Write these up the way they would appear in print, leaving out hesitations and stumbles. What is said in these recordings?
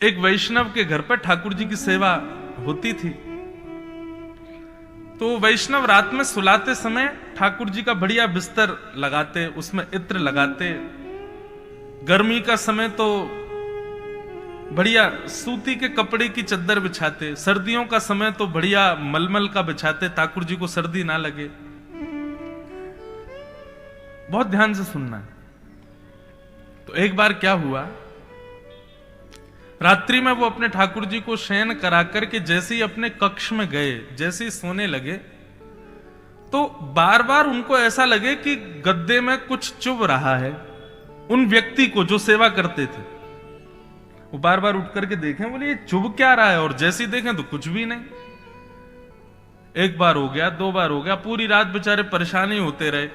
एक वैष्णव के घर पर ठाकुर जी की सेवा होती थी। तो वैष्णव रात में सुलाते समय ठाकुर जी का बढ़िया बिस्तर लगाते, उसमें इत्र लगाते। गर्मी का समय तो बढ़िया सूती के कपड़े की चद्दर बिछाते, सर्दियों का समय तो बढ़िया मलमल का बिछाते, ठाकुर जी को सर्दी ना लगे। बहुत ध्यान से सुनना है। तो एक बार क्या हुआ, रात्रि में वो अपने ठाकुर जी को शयन करा करके जैसे ही अपने कक्ष में गए, जैसे ही सोने लगे, तो बार बार उनको ऐसा लगे कि गद्दे में कुछ चुभ रहा है। उन व्यक्ति को जो सेवा करते थे, वो बार बार उठ करके देखें, बोले ये चुभ क्या रहा है, और जैसे ही देखें तो कुछ भी नहीं। एक बार हो गया, दो बार हो गया, पूरी रात बेचारे परेशान ही होते रहे।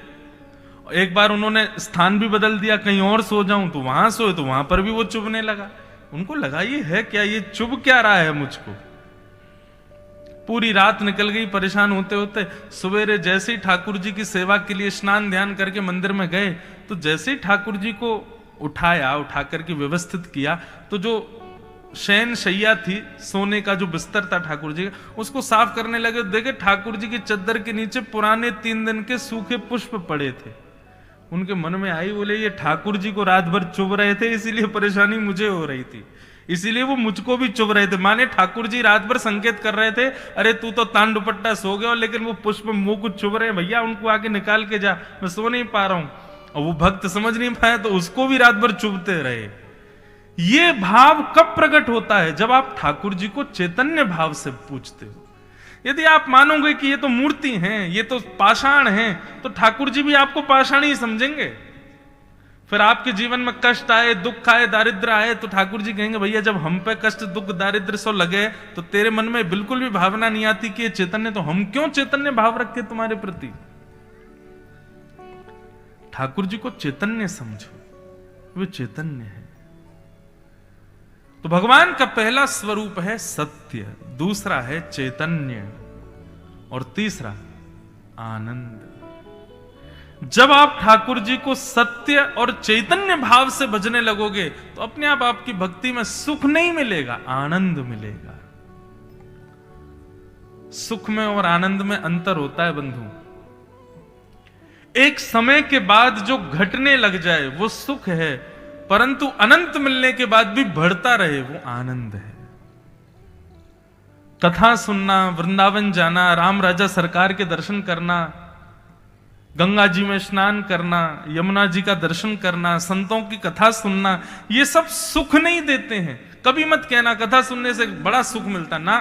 एक बार उन्होंने स्थान भी बदल दिया, कहीं और सो जाऊं, तो वहां सोए तो वहां पर भी वो चुभने लगा। उनको लगा ये है क्या, ये चुभ क्या रहा है मुझको। पूरी रात निकल गई परेशान होते होते। सवेरे जैसे ही ठाकुर जी की सेवा के लिए स्नान ध्यान करके मंदिर में गए, तो जैसे ही ठाकुर जी को उठाया, उठा करके व्यवस्थित किया, तो जो शयन शैया थी, सोने का जो बिस्तर था ठाकुर जी का, उसको साफ करने लगे। देखे ठाकुर जी की चद्दर के नीचे पुराने 3 दिन के सूखे पुष्प पड़े थे। उनके मन में आई, बोले ये ठाकुर जी को रात भर चुभ रहे थे, इसीलिए परेशानी मुझे हो रही थी, इसीलिए वो मुझको भी चुभ रहे थे। माने ठाकुर जी रात भर संकेत कर रहे थे, अरे तू तो तान दुपट्टा सो गया, लेकिन वो पुष्प मुंह को चुभ रहे हैं, भैया उनको आके निकाल के जा, मैं सो नहीं पा रहा हूं। और वो भक्त समझ नहीं पाया, तो उसको भी रात भर चुभते रहे। ये भाव कब प्रकट होता है, जब आप ठाकुर जी को चैतन्य भाव से पूछते हो। यदि आप मानोगे कि ये तो मूर्ति हैं, ये तो पाषाण हैं, तो ठाकुर जी भी आपको पाषाण ही समझेंगे। फिर आपके जीवन में कष्ट आए, दुख आए, दारिद्र आए, तो ठाकुर जी कहेंगे भैया जब हम पे कष्ट दुख दारिद्र सो लगे, तो तेरे मन में बिल्कुल भी भावना नहीं आती कि ये चैतन्य, तो हम क्यों चैतन्य भाव रखे तुम्हारे प्रति। ठाकुर जी को चैतन्य समझो, वे चैतन्य है। तो भगवान का पहला स्वरूप है सत्य, दूसरा है चैतन्य, और तीसरा आनंद। जब आप ठाकुर जी को सत्य और चैतन्य भाव से भजने लगोगे, तो अपने आप आपकी भक्ति में सुख नहीं मिलेगा, आनंद मिलेगा। सुख में और आनंद में अंतर होता है बंधु। एक समय के बाद जो घटने लग जाए वो सुख है, परंतु अनंत मिलने के बाद भी बढ़ता रहे वो आनंद है। कथा सुनना, वृंदावन जाना, राम राजा सरकार के दर्शन करना, गंगा जी में स्नान करना, यमुना जी का दर्शन करना, संतों की कथा सुनना, ये सब सुख नहीं देते हैं। कभी मत कहना कथा सुनने से बड़ा सुख मिलता ना,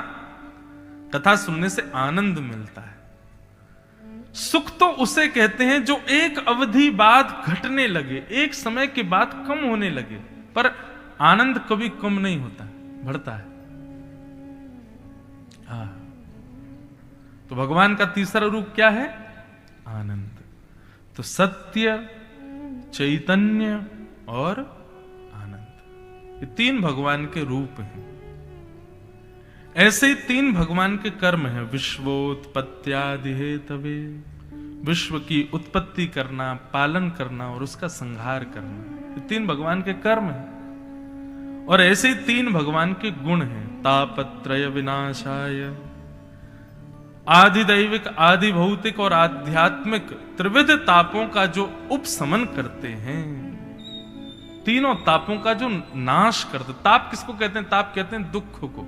कथा सुनने से आनंद मिलता है। सुख तो उसे कहते हैं जो एक अवधि बाद घटने लगे, एक समय के बाद कम होने लगे, पर आनंद कभी कम नहीं होता, बढ़ता है। तो भगवान का तीसरा रूप क्या है? आनंद। तो सत्य, चैतन्य और आनंद, ये 3 भगवान के रूप हैं। ऐसे ही 3 भगवान के कर्म हैं, विश्वोत्पत्त्यादि हेतवे, विश्व की उत्पत्ति करना, पालन करना और उसका संहार करना, ये 3 भगवान के कर्म हैं। और ऐसे ही 3 भगवान के गुण हैं, तापत्रय विनाशाय, आदि दैविक, आदि भौतिक और आध्यात्मिक त्रिविध तापों का जो उपशमन करते हैं, तीनों तापों का जो नाश करते। ताप किसको कहते हैं? ताप कहते हैं दुख को।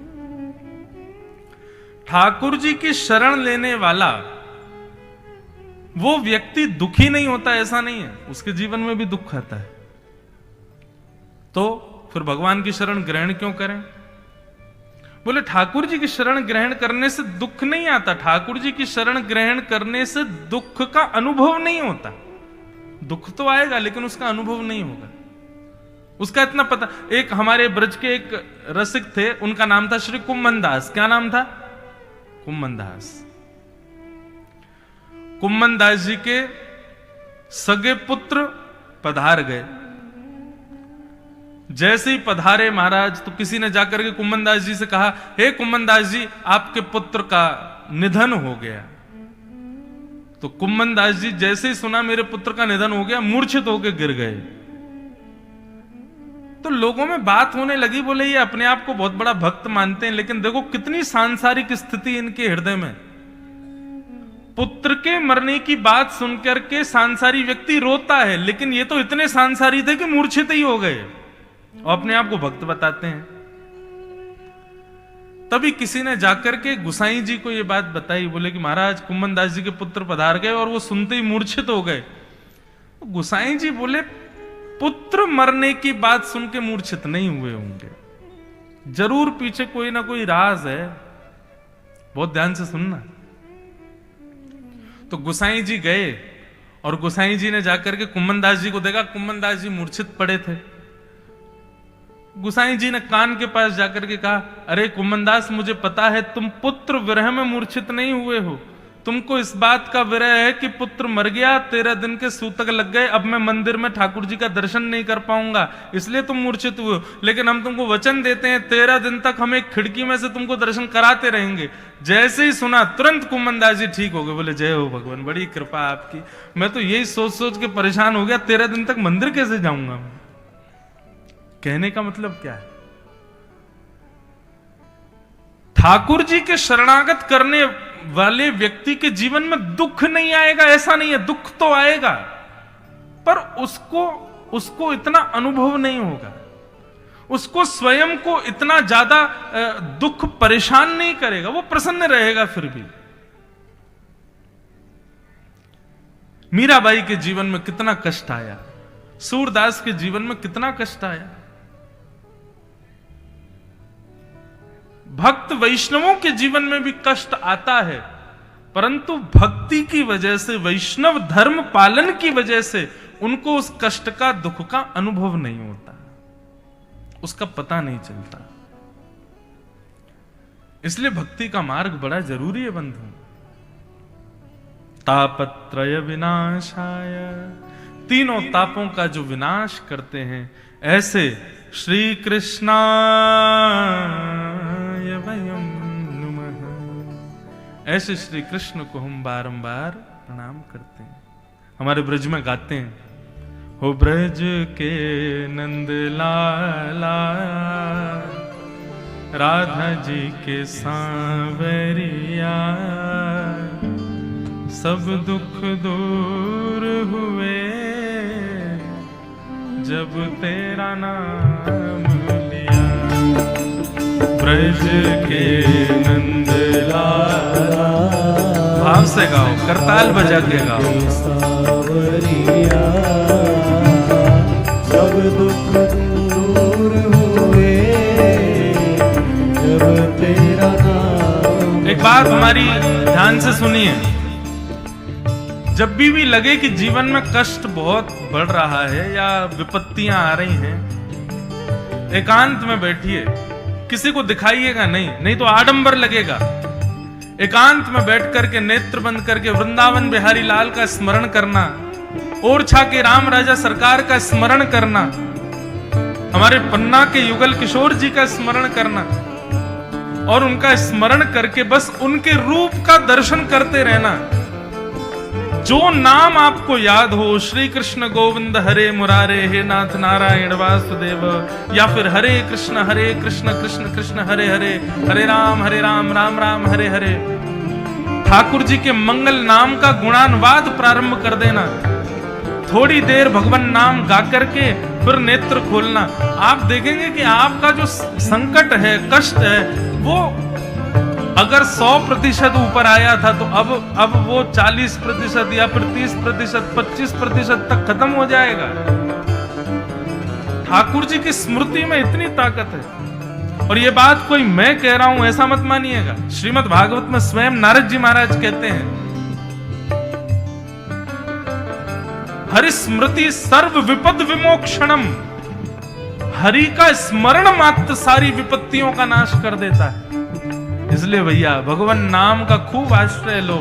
ठाकुर जी की शरण लेने वाला वो व्यक्ति दुखी नहीं होता, ऐसा नहीं है, उसके जीवन में भी दुख आता है। तो फिर भगवान की शरण ग्रहण क्यों करें? बोले ठाकुर जी की शरण ग्रहण करने से दुख नहीं आता, ठाकुर जी की शरण ग्रहण करने से दुख का अनुभव नहीं होता। दुख तो आएगा लेकिन उसका अनुभव नहीं होगा। उसका इतना पता, एक हमारे ब्रज के एक रसिक थे, उनका नाम था श्री कुम्मन दास। क्या नाम था? कुम्मन दास। कुम्मन दास जी के सगे पुत्र पधार गए। जैसे ही पधारे महाराज, तो किसी ने जाकर के कुम्मन दास जी से कहा, हे कुम्मन दास जी, आपके पुत्र का निधन हो गया। तो कुम्मन दास जी जैसे ही सुना मेरे पुत्र का निधन हो गया, मूर्छित होकर गिर गए। तो लोगों में बात होने लगी, बोले ये अपने आप को बहुत बड़ा भक्त मानते हैं, लेकिन देखो कितनी सांसारिक स्थिति इनके हृदय में। पुत्र के मरने की बात सुनकर के सांसारी व्यक्ति रोता है, लेकिन ये तो इतने सांसारी थे कि मूर्छित ही हो गए और अपने आप को भक्त बताते हैं। तभी किसी ने जाकर के गुसाई जी को ये बात बताई, बोले कि महाराज कुम्मन दास जी के पुत्र पधार गए और वो सुनते ही मूर्छित हो गए। तो गुसाई जी बोले पुत्र मरने की बात सुन के मूर्छित नहीं हुए होंगे, जरूर पीछे कोई ना कोई राज है, बहुत ध्यान से सुनना। तो गुसाई जी गए और गुसाई जी ने जाकर के कुम्मन दास जी को देखा, कुम्मन दास जी मूर्छित पड़े थे। गुसाई जी ने कान के पास जाकर के कहा, अरे कुम्मन दास मुझे पता है तुम पुत्र विरह में मूर्छित नहीं हुए हो, तुमको इस बात का विरह है कि पुत्र मर गया, 13 दिन के सूतक लग गए, अब मैं मंदिर में ठाकुर जी का दर्शन नहीं कर पाऊंगा, इसलिए तुम मूर्छित हुए हो। लेकिन हम तुमको वचन देते हैं 13 दिन तक हम एक खिड़की में से तुमको दर्शन कराते रहेंगे। जैसे ही सुना तुरंत कुम्मन दास जी ठीक हो गए, बोले जय हो भगवान, बड़ी कृपा आपकी। मैं तो यही सोच सोच के परेशान हो गया, 13 दिन तक मंदिर कैसे जाऊंगा मैं। कहने का मतलब क्या है, ठाकुर जी के शरणागत करने वाले व्यक्ति के जीवन में दुख नहीं आएगा ऐसा नहीं है, दुख तो आएगा, पर उसको इतना अनुभव नहीं होगा, उसको स्वयं को इतना ज्यादा दुख परेशान नहीं करेगा, वो प्रसन्न रहेगा। फिर भी मीराबाई के जीवन में कितना कष्ट आया, सूरदास के जीवन में कितना कष्ट आया। भक्त वैष्णवों के जीवन में भी कष्ट आता है, परंतु भक्ति की वजह से, वैष्णव धर्म पालन की वजह से उनको उस कष्ट का, दुख का अनुभव नहीं होता, उसका पता नहीं चलता। इसलिए भक्ति का मार्ग बड़ा जरूरी है बंधु। तापत्रय विनाशाय, तीनों तापों का जो विनाश करते हैं, ऐसे श्री कृष्णाय वयं नमः, ऐसे श्री कृष्ण को हम बारंबार प्रणाम करते हैं। हमारे ब्रज में गाते हैं, हो ब्रज के नंद लाला, राधा जी के सांवरिया, सब दुख दूर हुए जब तेरा नाम लिया। ब्रज के नंद लाला, भाव से गाओ, करताल बजा के गाओ। सांवरिया, सब दुख दूर हुए जब तेरा नाम। एक बात हमारी ध्यान से सुनिए, जब भी लगे कि जीवन में कष्ट बहुत बढ़ रहा है या विपत्तियां आ रही हैं, एकांत में बैठिए, किसी को दिखाइएगा नहीं, नहीं तो आडंबर लगेगा। एकांत में बैठ करके नेत्र बंद करके वृंदावन बिहारी लाल का स्मरण करना, ओरछा के राम राजा सरकार का स्मरण करना, हमारे पन्ना के युगल किशोर जी का स्मरण करना, और उनका स्मरण करके बस उनके रूप का दर्शन करते रहना। जो नाम आपको याद हो, श्री कृष्ण गोविंद हरे मुरारे, हे नाथ नारायण वासुदेव, या फिर हरे कृष्ण कृष्ण कृष्ण हरे हरे, हरे राम राम राम हरे हरे, ठाकुर जी के मंगल नाम का गुणानुवाद प्रारंभ कर देना। थोड़ी देर भगवान नाम गा करके फिर नेत्र खोलना, आप देखेंगे कि आपका जो संकट है, कष्ट है, वो अगर 100% ऊपर आया था तो अब वो 40% या फिर 30%, 25% तक खत्म हो जाएगा। ठाकुर जी की स्मृति में इतनी ताकत है। और ये बात कोई मैं कह रहा हूं ऐसा मत मानिएगा, श्रीमद् भागवत में स्वयं नारद जी महाराज कहते हैं, हरि स्मृति सर्व विपद विमोक्षणम, हरि का स्मरण मात्र सारी विपत्तियों का नाश कर देता है। इसलिए भैया भगवान नाम का खूब आश्रय लो,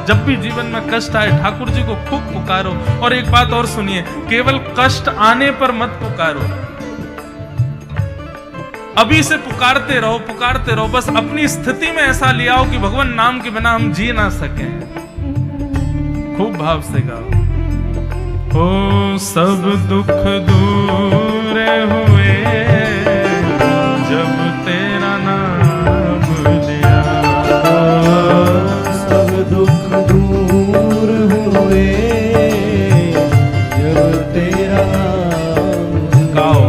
जब भी जीवन में कष्ट आए ठाकुर जी को खूब पुकारो। और एक बात और सुनिए, केवल कष्ट आने पर मत पुकारो, अभी से पुकारते रहो, बस अपनी स्थिति में ऐसा ले आओ कि भगवान नाम के बिना हम जी ना सके। खूब भाव से गाओ, हो सब दुख दूर दूर हुए जब तेरा नाम लिया। सब दुख दूर हुए जब तेरा गाओ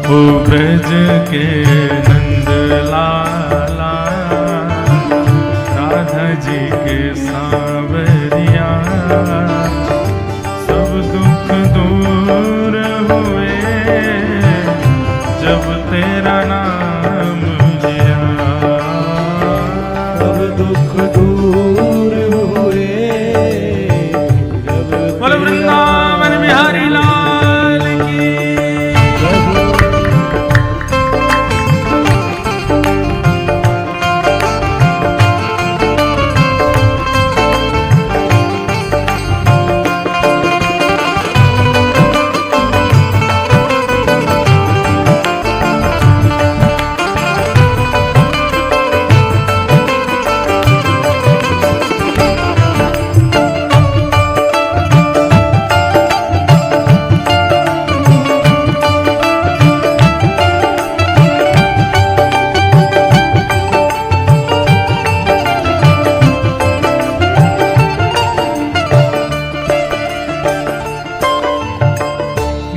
ओ ब्रज के नंद लाला राधा जी के सांवरिया सब दुख दूर हुए जब तेरा नाम लिया। सब दुख दूर हुए जब बोलो वृंदावन बिहारी लाल की।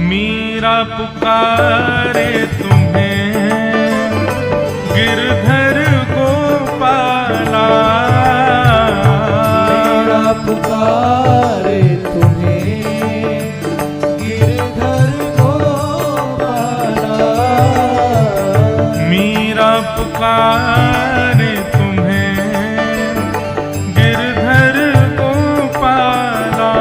मीरा पुकारे तुम्हें गिरधर गोपाला। मेरा पुकारे तुम्हें गिरधर गोपाला। मीरा पुकारे तुम्हें गिरधर गोपाला।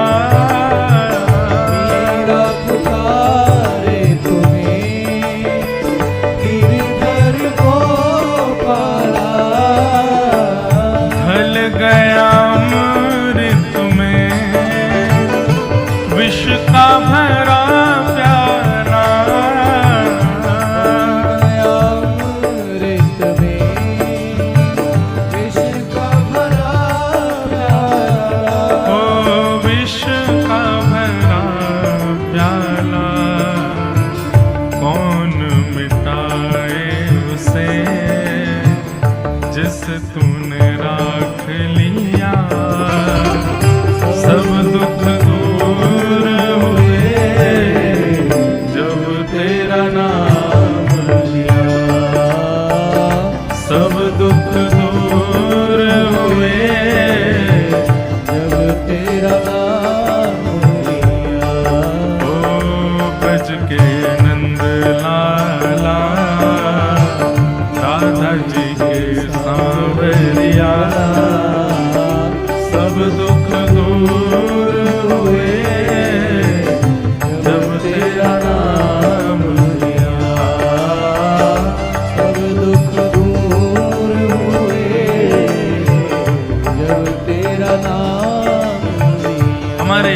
मेरा पुकारे तुम्हें गिरधर गोपाला। ढल गया अमृत में विष का भरा प्याला। अमृत में विष का भरा प्याला। ओ विष का भरा प्याला कौन मिटाए उसे जिस तूने राख लिया। सब दुख दूर हुए जब तेरा नाम लिया। सब दुख दूर हुए जब तेरा नाम लिया। ओ ब्रज के नंद लाला राधा जी के सांवरिया सब दुख दूर हुए जब तेरा नाम लिया। सब दुख दूर हुए जब तेरा नाम लिया। हमारे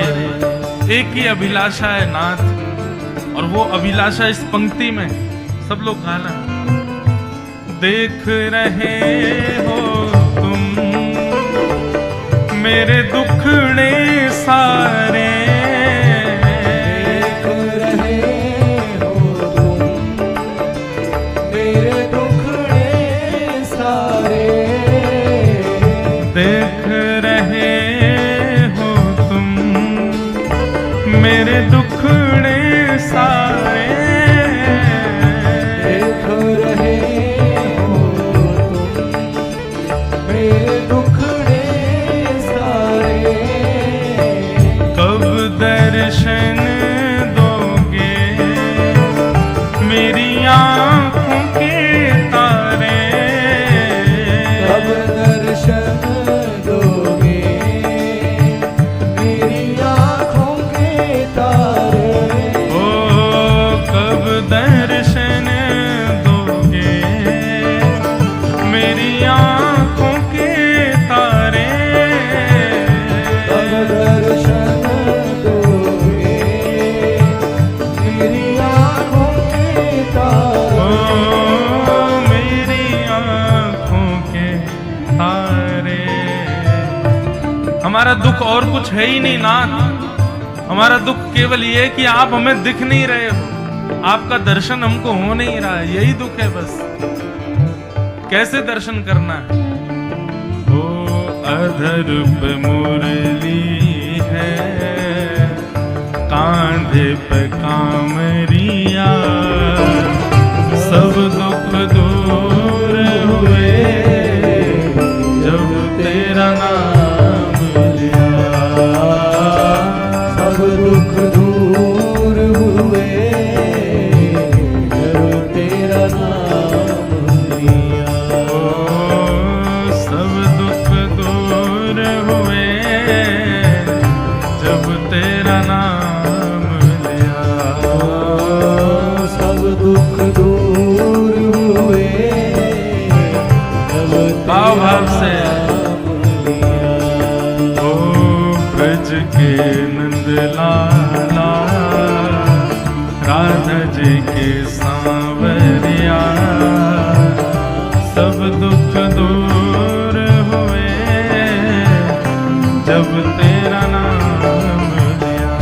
एक ही अभिलाषा है नाथ, और वो अभिलाषा इस पंक्ति में सब लोग गाना। देख रहे हो तुम मेरे दुखड़े सारे। देख रहे हो तुम मेरे दुखड़े सारे। देख रहे हो तुम मेरे दुखड़े सारे। देख रहे हो तुम मेरे दुखड़े सारे। कब दर्शन दोगे मेरी आँखों के तारे। कब दर्शन दोगे मेरी आँखों के तारे। ओ कब दर्शन दोगे मेरी आँखों के तारे। कब दर्शन दोगे मेरी आँखों के तारे। ओ मेरी आँखों के तारे। हमारा दुख और कुछ है ही नहीं नाथ, हमारा दुख केवल ये है कि आप हमें दिख नहीं रहे हो। आपका दर्शन हमको हो नहीं रहा है, यही दुख है बस। कैसे दर्शन करना है? ओ अधर पे मुरली है, कांधे पे कामरिया, सब दुख दूर हुए जब तेरा नाम लिया। सब दुख दूर हुए जब तेरा नाम लिया। सब दुख दूर हुए जब तेरा नाम लिया। सब दुख दूर हुए जब भाव भाव से ओ ब्रज के नंदलाला, राधा जी के सांवरिया, सब दुख दूर हुए जब तेरा नाम लिया।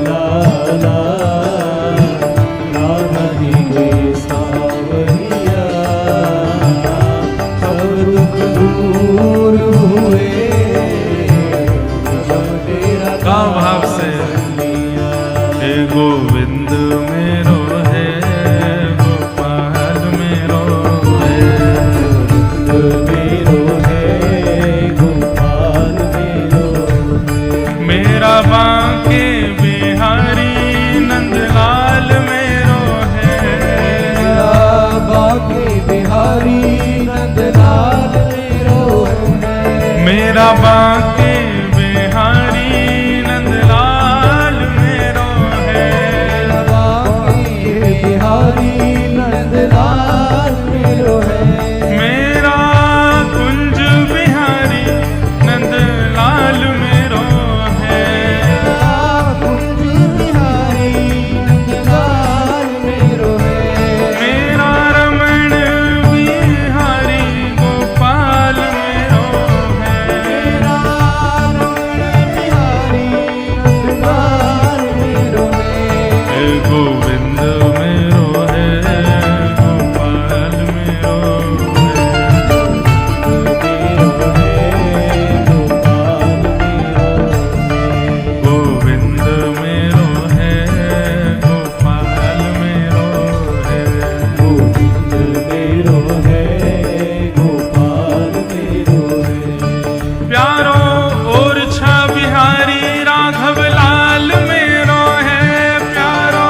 लाला राधा जी के सांवरिया, सब दुख दूर हुए जब तेरा का भाव से हे गोविंद मेरो है, गोपाल मेरो है, मेरो है, गोपाल मेरो है। मेरा बांके बिहारी नंदलाल मेरो है। मेरा बांके बिहारी नंदलाल मेरो है। मेरा बांके बिहारी नंदलाल मेरो है। मेरा बांके बिहारी नंदलाल मेरो है। मेरा कुंज बिहारी नंदलाल मेरो है। कुंज बिहारी नंदलाल मेरो है। मेरा रमण बिहारी गोपाल मेरो है। मेरा रमण बिहारी नंदलाल मेरो है। हे गोविंद मेरो है, गोपाल मेरो है। गोविंद मेरो है, गोपाल मेरो है। गोविंद मेरो है, गोपाल मेरो है। प्यारो ओरछा बिहारी राघव लाल मेरो है। प्यारो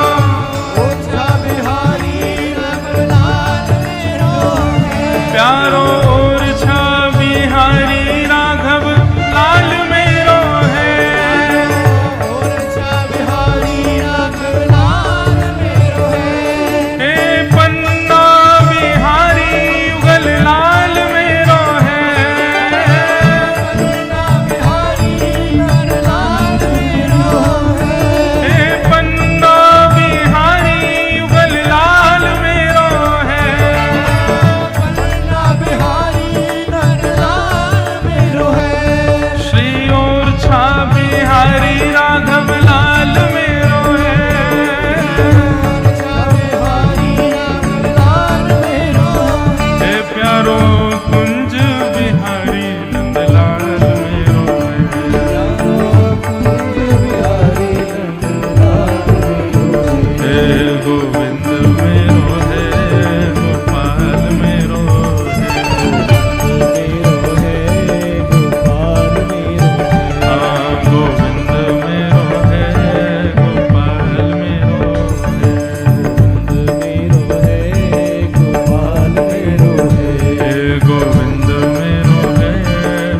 ओरछा बिहारी नंदलाल मेरो है। प्यारो ओरछा बिहारी राघव लाल मेरो है। ओरछा बिहारी नंदलाल मेरो है। हे पन्ना बिहारी युगल लाल मेरो है। पन्ना बिहारी नंदलाल मेरो है। हे पन्ना बिहारी युगल लाल मेरो है। पन्ना बिहारी नंदलाल मेरो है। श्री ओरछा बिहारी राघव लाल मेरो है। ओरछा बिहारी नंदलाल मेरो है। हे प्यारो कुंज बिहारी नंदलाल मेरो है। कुंज बिहारी नंदलाल मेरो है। हे गोविंद मेरो है, गोपाल मेरो है। मेरो है, गोपाल मेरो है। हाँ गोविंद मेरो है, गोपाल मेरो है। मेरो है, गोपाल मेरो है। हे गोविंद मेरो है,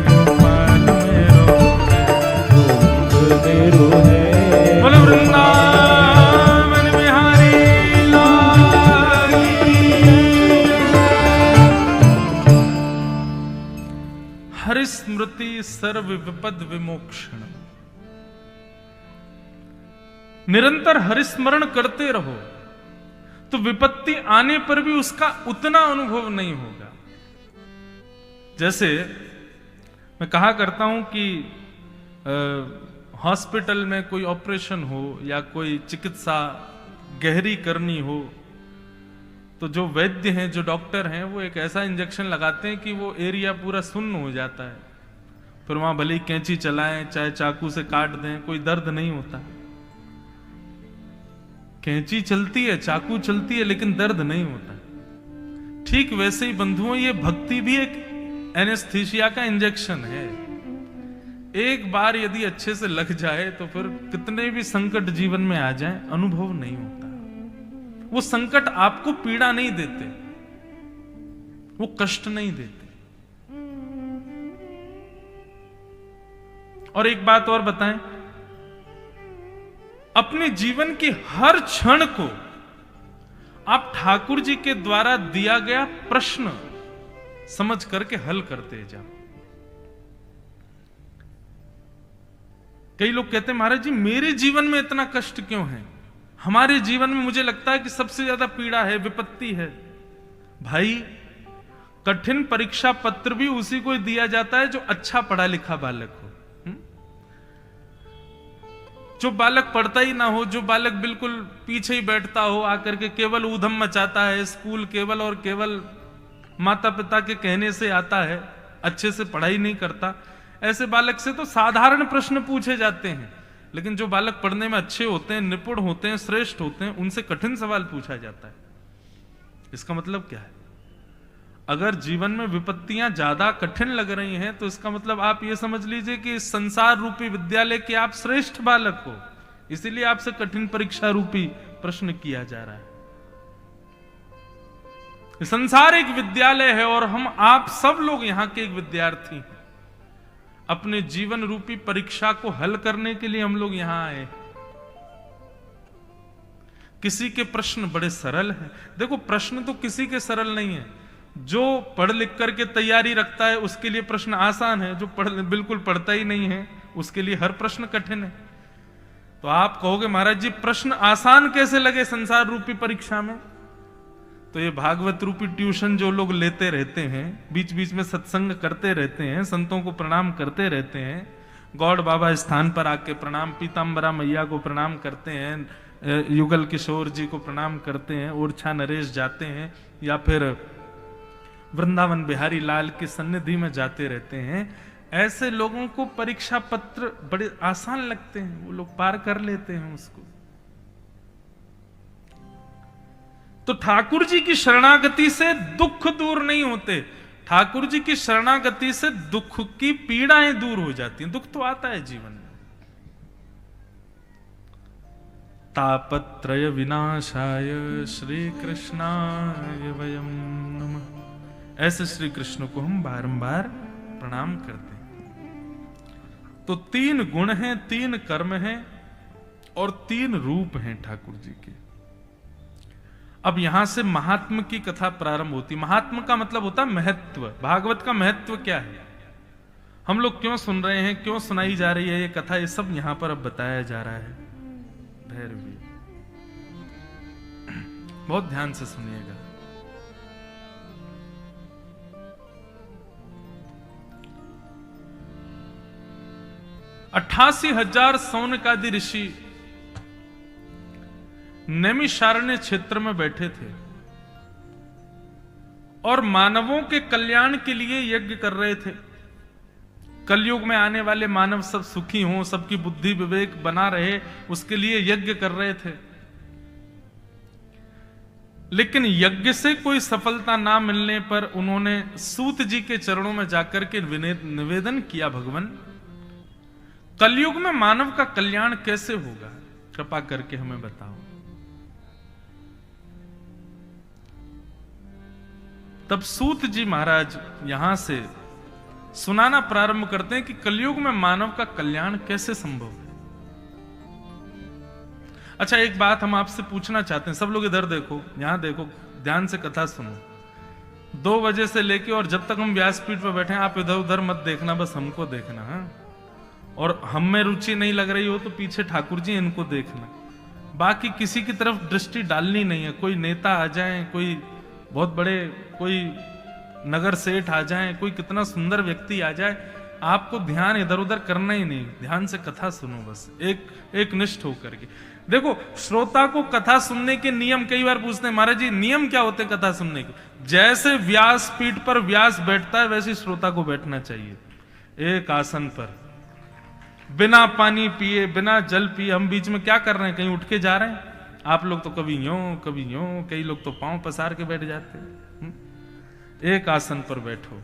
गोपाल मेरो है। मेरो है। बोलो वृंदावन बिहारी लाल की। हरिस्मृति सर्व विपद विमोक्षण। निरंतर हरिस्मरण करते रहो तो विपत्ति आने पर भी उसका उतना अनुभव नहीं होगा। जैसे मैं कहा करता हूं कि हॉस्पिटल में कोई ऑपरेशन हो या कोई चिकित्सा गहरी करनी हो, तो जो वैद्य हैं, जो डॉक्टर हैं, वो एक ऐसा इंजेक्शन लगाते हैं कि वो एरिया पूरा सुन्न हो जाता है। फिर वहां भले ही कैंची चलाएं, चाहे चाकू से काट दें, कोई दर्द नहीं होता। कैंची चलती है, चाकू चलती है, लेकिन दर्द नहीं होता। ठीक वैसे ही बंधुओं, ये भक्ति भी एक एनेस्थीसिया का इंजेक्शन है। एक बार यदि अच्छे से लग जाए तो फिर कितने भी संकट जीवन में आ जाए, अनुभव नहीं होता। वो संकट आपको पीड़ा नहीं देते, वो कष्ट नहीं देते। और एक बात और बताएं, अपने जीवन के हर क्षण को आप ठाकुर जी के द्वारा दिया गया प्रश्न समझ करके हल करते जाओ। कई लोग कहते हैं महाराज जी मेरे जीवन में इतना कष्ट क्यों है, हमारे जीवन में मुझे लगता है कि सबसे ज्यादा पीड़ा है, विपत्ति है। भाई, कठिन परीक्षा पत्र भी उसी को दिया जाता है जो अच्छा पढ़ा लिखा बालक हो। जो बालक पढ़ता ही ना हो, जो बालक बिल्कुल पीछे ही बैठता हो, आकर के केवल ऊधम मचाता है, स्कूल केवल और केवल माता पिता के कहने से आता है, अच्छे से पढ़ाई नहीं करता, ऐसे बालक से तो साधारण प्रश्न पूछे जाते हैं। लेकिन जो बालक पढ़ने में अच्छे होते हैं, निपुण होते हैं, श्रेष्ठ होते हैं, उनसे कठिन सवाल पूछा जाता है। इसका मतलब क्या है? अगर जीवन में विपत्तियां ज्यादा कठिन लग रही हैं तो इसका मतलब आप ये समझ लीजिए कि इस संसार रूपी विद्यालय के आप श्रेष्ठ बालक हो, इसीलिए आपसे कठिन परीक्षा रूपी प्रश्न किया जा रहा है। संसार एक विद्यालय है और हम आप सब लोग यहां के एक विद्यार्थी हैं। अपने जीवन रूपी परीक्षा को हल करने के लिए हम लोग यहां आए। किसी के प्रश्न बड़े सरल हैं। देखो, प्रश्न तो किसी के सरल नहीं है। जो पढ़ लिख करके तैयारी रखता है उसके लिए प्रश्न आसान है, जो बिल्कुल पढ़ता ही नहीं है उसके लिए हर प्रश्न कठिन है। तो आप कहोगे महाराज जी प्रश्न आसान कैसे लगे संसार रूपी परीक्षा में? तो ये भागवत रूपी ट्यूशन जो लोग लेते रहते हैं, बीच बीच में सत्संग करते रहते हैं, संतों को प्रणाम करते रहते हैं, गौड़ बाबा स्थान पर आके प्रणाम, पीताम्बरा मैया को प्रणाम करते हैं, युगल किशोर जी को प्रणाम करते हैं, ओरछा नरेश जाते हैं, या फिर वृंदावन बिहारी लाल की सन्निधि में जाते रहते हैं, ऐसे लोगों को परीक्षा पत्र बड़े आसान लगते हैं, वो लोग पार कर लेते हैं उसको। तो ठाकुर जी की शरणागति से दुख दूर नहीं होते, ठाकुर जी की शरणागति से दुख की पीड़ाएं दूर हो जाती हैं। दुख तो आता है जीवन में। तापत्रय विनाशाय श्री कृष्णाय वयम नमः। ऐसे श्री कृष्ण को हम बारंबार प्रणाम करते हैं। तो 3 गुण हैं, 3 कर्म हैं और 3 रूप हैं ठाकुर जी के। अब यहां से महात्म की कथा प्रारंभ होती। महात्म का मतलब होता है महत्व। भागवत का महत्व क्या है, हम लोग क्यों सुन रहे हैं, क्यों सुनाई जा रही है ये कथा, ये सब यहां पर अब बताया जा रहा है। भैरवी, बहुत ध्यान से सुनिएगा। अट्ठासी 80,000 सौनकादि ऋषि नैमिषारण्य क्षेत्र में बैठे थे और मानवों के कल्याण के लिए यज्ञ कर रहे थे। कलयुग में आने वाले मानव सब सुखी हों, सबकी बुद्धि विवेक बना रहे, उसके लिए यज्ञ कर रहे थे। लेकिन यज्ञ से कोई सफलता ना मिलने पर उन्होंने सूत जी के चरणों में जाकर के निवेदन किया, भगवान कलयुग में मानव का कल्याण कैसे होगा, कृपा करके हमें बताओ। तब सूत जी महाराज यहां से सुनाना प्रारंभ करते हैं कि कलयुग में मानव का कल्याण कैसे संभव है। अच्छा, एक बात हम आपसे पूछना चाहते हैं, सब लोग इधर देखो, यहां देखो, ध्यान से कथा सुनो। 2 बजे से लेके और जब तक हम व्यासपीठ पर बैठे हैं, आप इधर उधर मत देखना, बस हमको देखना है। और हम में रुचि नहीं लग रही हो तो पीछे ठाकुर जी इनको देखना, बाकी किसी की तरफ दृष्टि डालनी नहीं है। कोई नेता आ जाए, कोई बहुत बड़े, कोई नगर सेठ आ जाए, कोई कितना सुंदर व्यक्ति आ जाए, आपको ध्यान इधर उधर करना ही नहीं, ध्यान से कथा सुनो बस, एक निष्ठ होकर के। देखो, श्रोता को कथा सुनने के नियम कई बार पूछते हैं, महाराज जी नियम क्या होते हैं कथा सुनने के? जैसे व्यास पीठ पर व्यास बैठता है वैसे श्रोता को बैठना चाहिए, एक आसन पर, बिना पानी पिए, बिना जल पिए। हम बीच में क्या कर रहे हैं, कहीं उठ के जा रहे हैं? आप लोग तो कभी यूं कभी यूं, कई लोग तो पांव पसार के बैठ जाते हैं। एक आसन पर बैठो।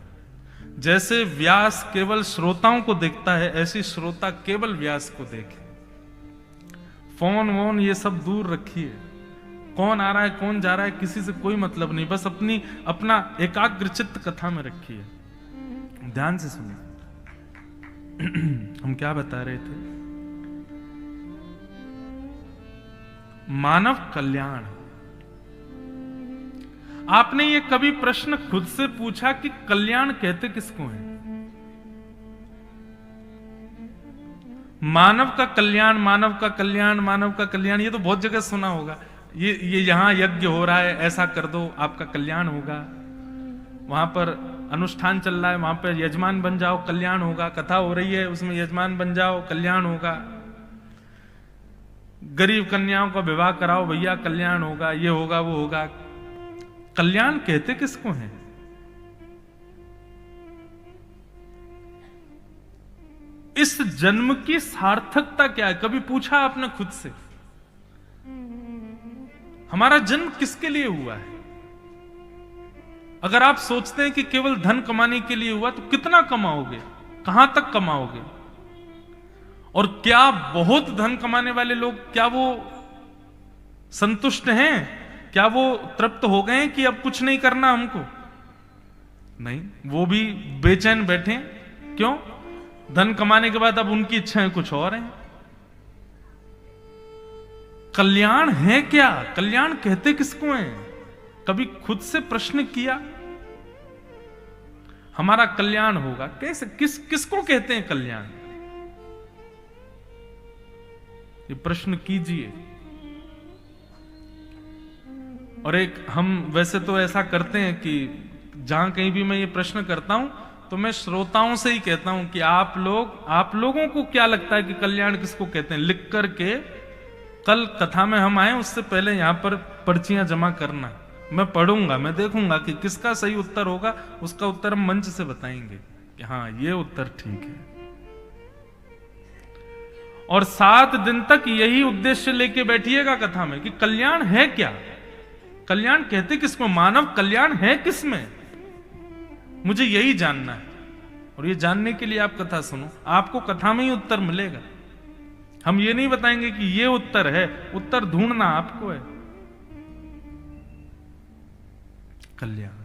जैसे व्यास केवल श्रोताओं को देखता है, ऐसी श्रोता केवल व्यास को देखे। फोन वोन ये सब दूर रखिए, कौन आ रहा है कौन जा रहा है किसी से कोई मतलब नहीं, बस अपना एकाग्र चित्त कथा में रखिए, ध्यान से सुनिए। हम क्या बता रहे थे? मानव कल्याण। आपने ये कभी प्रश्न खुद से पूछा कि कल्याण कहते किसको है? मानव का कल्याण, मानव का कल्याण, मानव का कल्याण, ये तो बहुत जगह सुना होगा। ये यहां यज्ञ हो रहा है, ऐसा कर दो आपका कल्याण होगा, वहां पर अनुष्ठान चल रहा है, वहां पर यजमान बन जाओ कल्याण होगा, कथा हो रही है उसमें यजमान बन जाओ कल्याण होगा, गरीब कन्याओं का विवाह कराओ भैया कल्याण होगा, ये होगा वो होगा। कल्याण कहते किसको है? इस जन्म की सार्थकता क्या है? कभी पूछा आपने खुद से? हमारा जन्म किसके लिए हुआ है? अगर आप सोचते हैं कि केवल धन कमाने के लिए हुआ, तो कितना कमाओगे, कहां तक कमाओगे? और क्या बहुत धन कमाने वाले लोग, क्या वो संतुष्ट हैं? क्या वो तृप्त हो गए कि अब कुछ नहीं करना हमको? नहीं, वो भी बेचैन बैठे। क्यों? धन कमाने के बाद अब उनकी इच्छाएं कुछ और हैं। कल्याण है क्या? कल्याण कहते किसको हैं? कभी खुद से प्रश्न किया? हमारा कल्याण होगा कैसे? किसको कहते हैं कल्याण? ये प्रश्न कीजिए। और एक हम वैसे तो ऐसा करते हैं कि जहां कहीं भी मैं ये प्रश्न करता हूं तो मैं श्रोताओं से ही कहता हूं कि आप लोगों को क्या लगता है कि कल्याण किसको कहते हैं? लिख करके कल कथा में हम आए उससे पहले यहां पर पर्चियां जमा करना। मैं पढ़ूंगा, मैं देखूंगा कि किसका सही उत्तर होगा, उसका उत्तर हम मंच से बताएंगे कि हाँ ये उत्तर ठीक है। और 7 दिन तक यही उद्देश्य लेके बैठिएगा कथा में कि कल्याण है क्या? कल्याण कहते किसको? मानव कल्याण है किसमें? मुझे यही जानना है। और ये जानने के लिए आप कथा सुनो, आपको कथा में ही उत्तर मिलेगा। हम ये नहीं बताएंगे कि ये उत्तर है, उत्तर ढूंढना आपको है। कल्याण।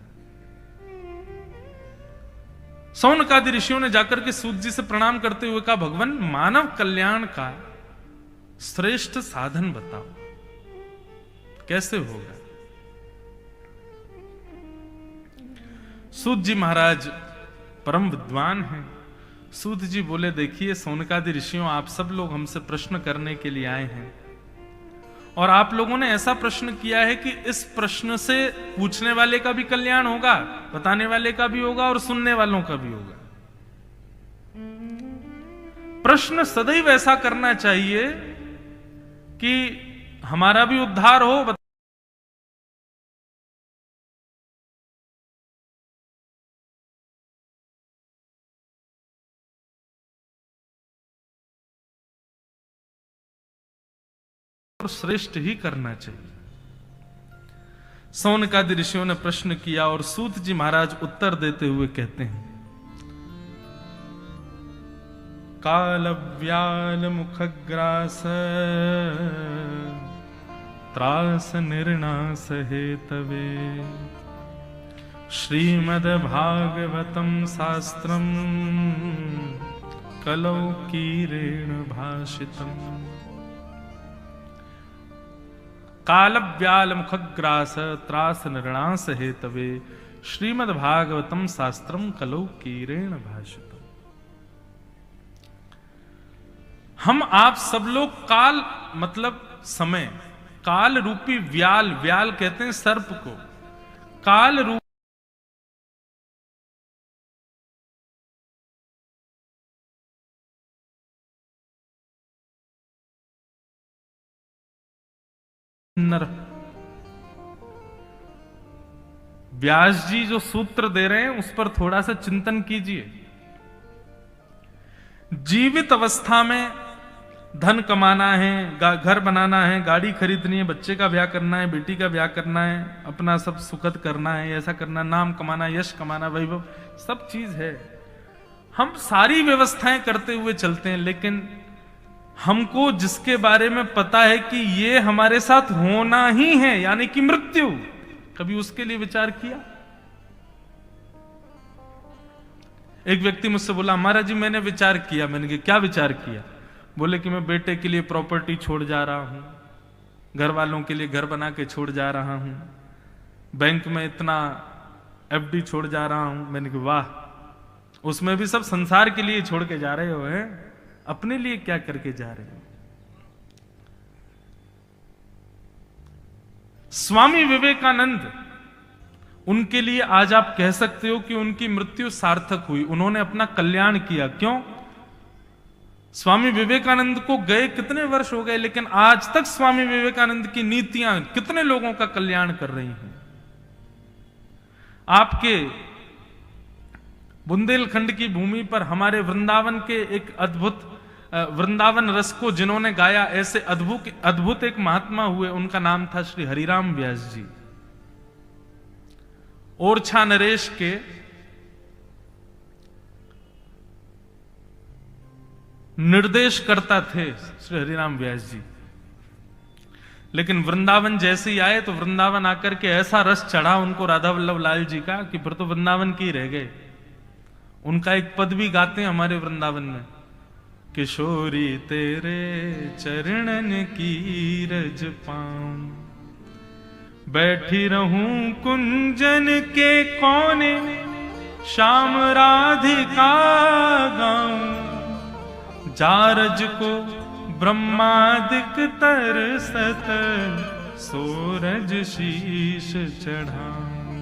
सौनकादि ऋषियों ने जाकर के सूत जी से प्रणाम करते हुए कहा, भगवान मानव कल्याण का श्रेष्ठ साधन बताओ, कैसे होगा? सूत जी महाराज परम विद्वान हैं। सूत जी बोले, देखिए सौनकादि ऋषियों, आप सब लोग हमसे प्रश्न करने के लिए आए हैं और आप लोगों ने ऐसा प्रश्न किया है कि इस प्रश्न से पूछने वाले का भी कल्याण होगा, बताने वाले का भी होगा और सुनने वालों का भी होगा। प्रश्न सदैव ऐसा करना चाहिए कि हमारा भी उद्धार हो, श्रेष्ठ ही करना चाहिए। सौनकादि ऋषियों ने प्रश्न किया और सूत जी महाराज उत्तर देते हुए कहते हैं, काल व्याल मुखग्रास त्रास निर्णास हेतवे श्रीमद् भागवतम शास्त्रम कलौ कीरेण भाषितम। काल व्याल मुखग्रास त्रास निर्णास हेतवे श्रीमद् भागवतम शास्त्रम कलौ कीरेण भाषितम। हम आप सब लोग काल मतलब समय, काल रूपी व्याल, व्याल कहते हैं सर्प को, काल रूप किन्नर। व्यास जी जो सूत्र दे रहे हैं उस पर थोड़ा सा चिंतन कीजिए। जीवित अवस्था में धन कमाना है, घर बनाना है, गाड़ी खरीदनी है, बच्चे का ब्याह करना है, बेटी का ब्याह करना है, अपना सब सुखद करना है, ऐसा करना, नाम कमाना, यश कमाना, वैभव, सब चीज है। हम सारी व्यवस्थाएं करते हुए चलते हैं, लेकिन हमको जिसके बारे में पता है कि ये हमारे साथ होना ही है, यानी कि मृत्यु, कभी उसके लिए विचार किया? एक व्यक्ति मुझसे बोला, महाराज जी मैंने विचार किया। मैंने कहा क्या विचार किया? बोले कि मैं बेटे के लिए प्रॉपर्टी छोड़ जा रहा हूं, घर वालों के लिए घर बना के छोड़ जा रहा हूं, बैंक में इतना एफडी छोड़ जा रहा हूं। मैंने कहा वाह, उसमें भी सब संसार के लिए छोड़ के जा रहे हो, हैं? अपने लिए क्या करके जा रहे हो? स्वामी विवेकानंद, उनके लिए आज आप कह सकते हो कि उनकी मृत्यु सार्थक हुई, उन्होंने अपना कल्याण किया। क्यों? स्वामी विवेकानंद को गए कितने वर्ष हो गए, लेकिन आज तक स्वामी विवेकानंद की नीतियां कितने लोगों का कल्याण कर रही हैं। आपके बुंदेलखंड की भूमि पर हमारे वृंदावन के एक अद्भुत वृंदावन रस को जिन्होंने गाया, ऐसे अद्भुत एक महात्मा हुए, उनका नाम था श्री हरिराम व्यास जी। ओरछा नरेश के निर्देश करता थे श्री हरिराम व्यास जी, लेकिन वृंदावन जैसे ही आए तो वृंदावन आकर के ऐसा रस चढ़ा उनको राधा वल्लभ लाल जी का कि फिर तो वृंदावन के ही रह गए। उनका एक पद भी गाते हैं हमारे वृंदावन में, किशोरी तेरे चरणन की रज पाऊं, बैठी रहूं कुंजन के कोने, श्याम राधिका गाऊं, जारज को ब्रह्मादिक तरसत, सूरज शीश चढ़ाऊं,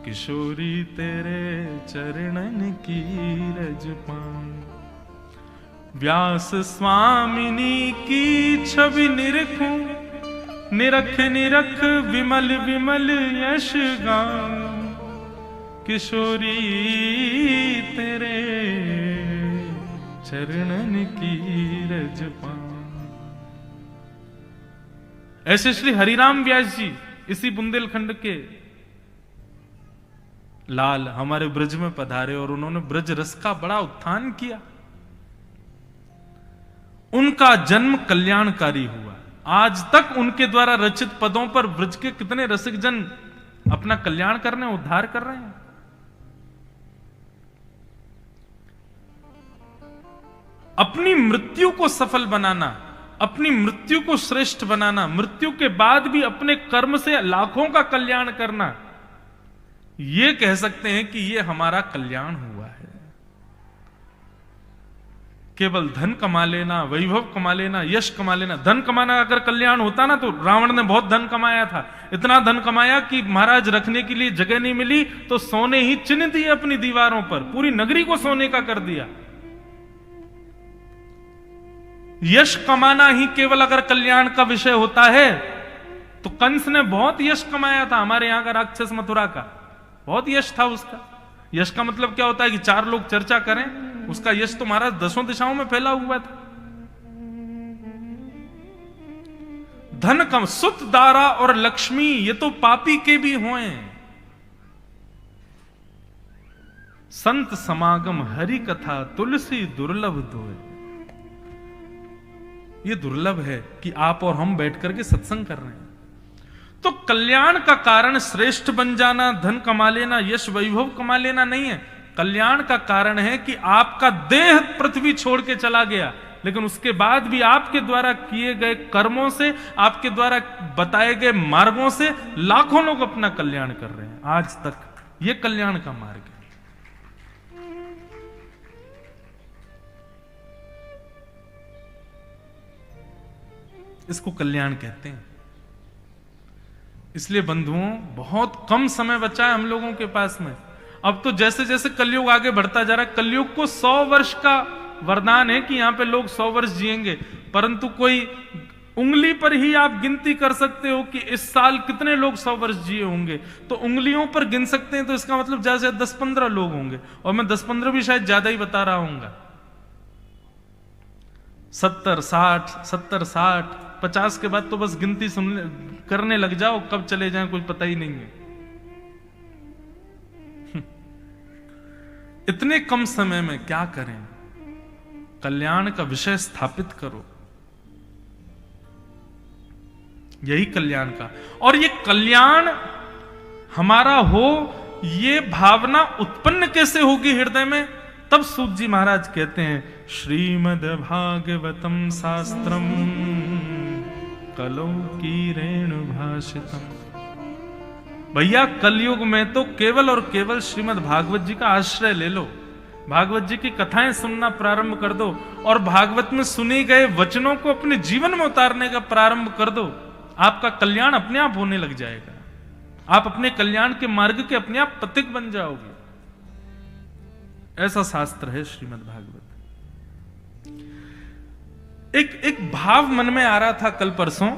किशोरी तेरे चरणन की रज पाऊं। व्यास स्वामिनी की छवि निरखूं, निरख निरख विमल विमल यश गाऊं, किशोरी तेरे चरणन की रज पाऊं। ऐसे श्री हरिराम व्यास जी इसी बुंदेलखंड के लाल हमारे ब्रज में पधारे और उन्होंने ब्रज रस का बड़ा उत्थान किया। उनका जन्म कल्याणकारी हुआ। आज तक उनके द्वारा रचित पदों पर ब्रज के कितने रसिक जन अपना कल्याण कर रहे हैं, उद्धार कर रहे हैं। अपनी मृत्यु को सफल बनाना, अपनी मृत्यु को श्रेष्ठ बनाना, मृत्यु के बाद भी अपने कर्म से लाखों का कल्याण करना, यह कह सकते हैं कि यह हमारा कल्याण हुआ है। केवल धन कमा लेना, वैभव कमा लेना, यश कमा लेना, धन कमाना अगर कल्याण होता ना तो रावण ने बहुत धन कमाया था, इतना धन कमाया कि महाराज रखने के लिए जगह नहीं मिली तो सोने ही चिन्ह दिए अपनी दीवारों पर, पूरी नगरी को सोने का कर दिया। यश कमाना ही केवल अगर कल्याण का विषय होता है तो कंस ने बहुत यश कमाया था, हमारे यहां का राक्षस मथुरा का बहुत यश था उसका। यश का मतलब क्या होता है कि चार लोग चर्चा करें, उसका यश तो महाराज 10 दिशाओं में फैला हुआ था। धन कम, सुत, दारा और लक्ष्मी ये तो पापी के भी होए। संत समागम हरि कथा तुलसी दुर्लभ दोए। ये दुर्लभ है कि आप और हम बैठ करके सत्संग कर रहे हैं। तो कल्याण का कारण श्रेष्ठ बन जाना, धन कमा लेना, यश वैभव कमा लेना नहीं है। कल्याण का कारण है कि आपका देह पृथ्वी छोड़ के चला गया, लेकिन उसके बाद भी आपके द्वारा किए गए कर्मों से, आपके द्वारा बताए गए मार्गों से लाखों लोग अपना कल्याण कर रहे हैं आज तक। यह कल्याण का मार्ग है। इसको कल्याण कहते हैं। इसलिए बंधुओं, बहुत कम समय बचा है हम लोगों के पास में। अब तो जैसे जैसे कलयुग आगे बढ़ता जा रहा है, कलयुग को 100 वर्ष का वरदान है कि यहां पे लोग 100 वर्ष जिएंगे, परंतु कोई उंगली पर ही आप गिनती कर सकते हो कि इस साल कितने लोग 100 वर्ष जिए होंगे, तो उंगलियों पर गिन सकते हैं, तो इसका मतलब ज्यादा से 10-15 लोग होंगे, और मैं 10-15 भी शायद ज्यादा ही बता रहा हूंगा। 70-60 50 के बाद तो बस गिनती करने लग जाओ, कब चले जाएं कुछ पता ही नहीं है। इतने कम समय में क्या करें? कल्याण का विषय स्थापित करो, यही कल्याण का। और ये कल्याण हमारा हो, ये भावना उत्पन्न कैसे होगी हृदय में? तब सूत जी महाराज कहते हैं, श्रीमद् भागवतम शास्त्रम कलौ की रेणु भाषितम। भैया कलयुग में तो केवल और केवल श्रीमद् भागवत जी का आश्रय ले लो, भागवत जी की कथाएं सुनना प्रारंभ कर दो, और भागवत में सुनी गए वचनों को अपने जीवन में उतारने का प्रारंभ कर दो। आपका कल्याण अपने आप होने लग जाएगा, आप अपने कल्याण के मार्ग के अपने आप पथिक बन जाओगे। ऐसा शास्त्र है श्रीमद् भागवत। एक भाव मन में आ रहा था कल परसों।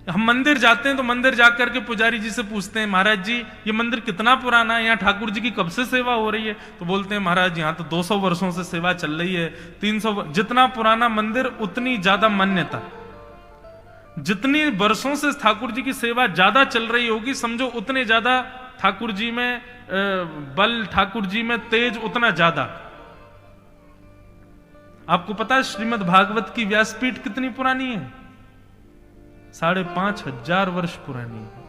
हम मंदिर जाते हैं तो मंदिर जाकर के पुजारी जी से पूछते हैं, महाराज जी ये मंदिर कितना पुराना है, यहाँ ठाकुर जी की कब से सेवा हो रही है? तो बोलते हैं, महाराज यहाँ तो 200 वर्षों से सेवा चल रही है, 300। जितना पुराना मंदिर उतनी ज्यादा मान्यता, जितनी वर्षों से ठाकुर जी की सेवा ज्यादा चल रही होगी, समझो उतने ज्यादा ठाकुर जी में बल, ठाकुर जी में तेज उतना ज्यादा। आपको पता है श्रीमद् भागवत की व्यासपीठ कितनी पुरानी है? 5,500 वर्ष पुरानी है।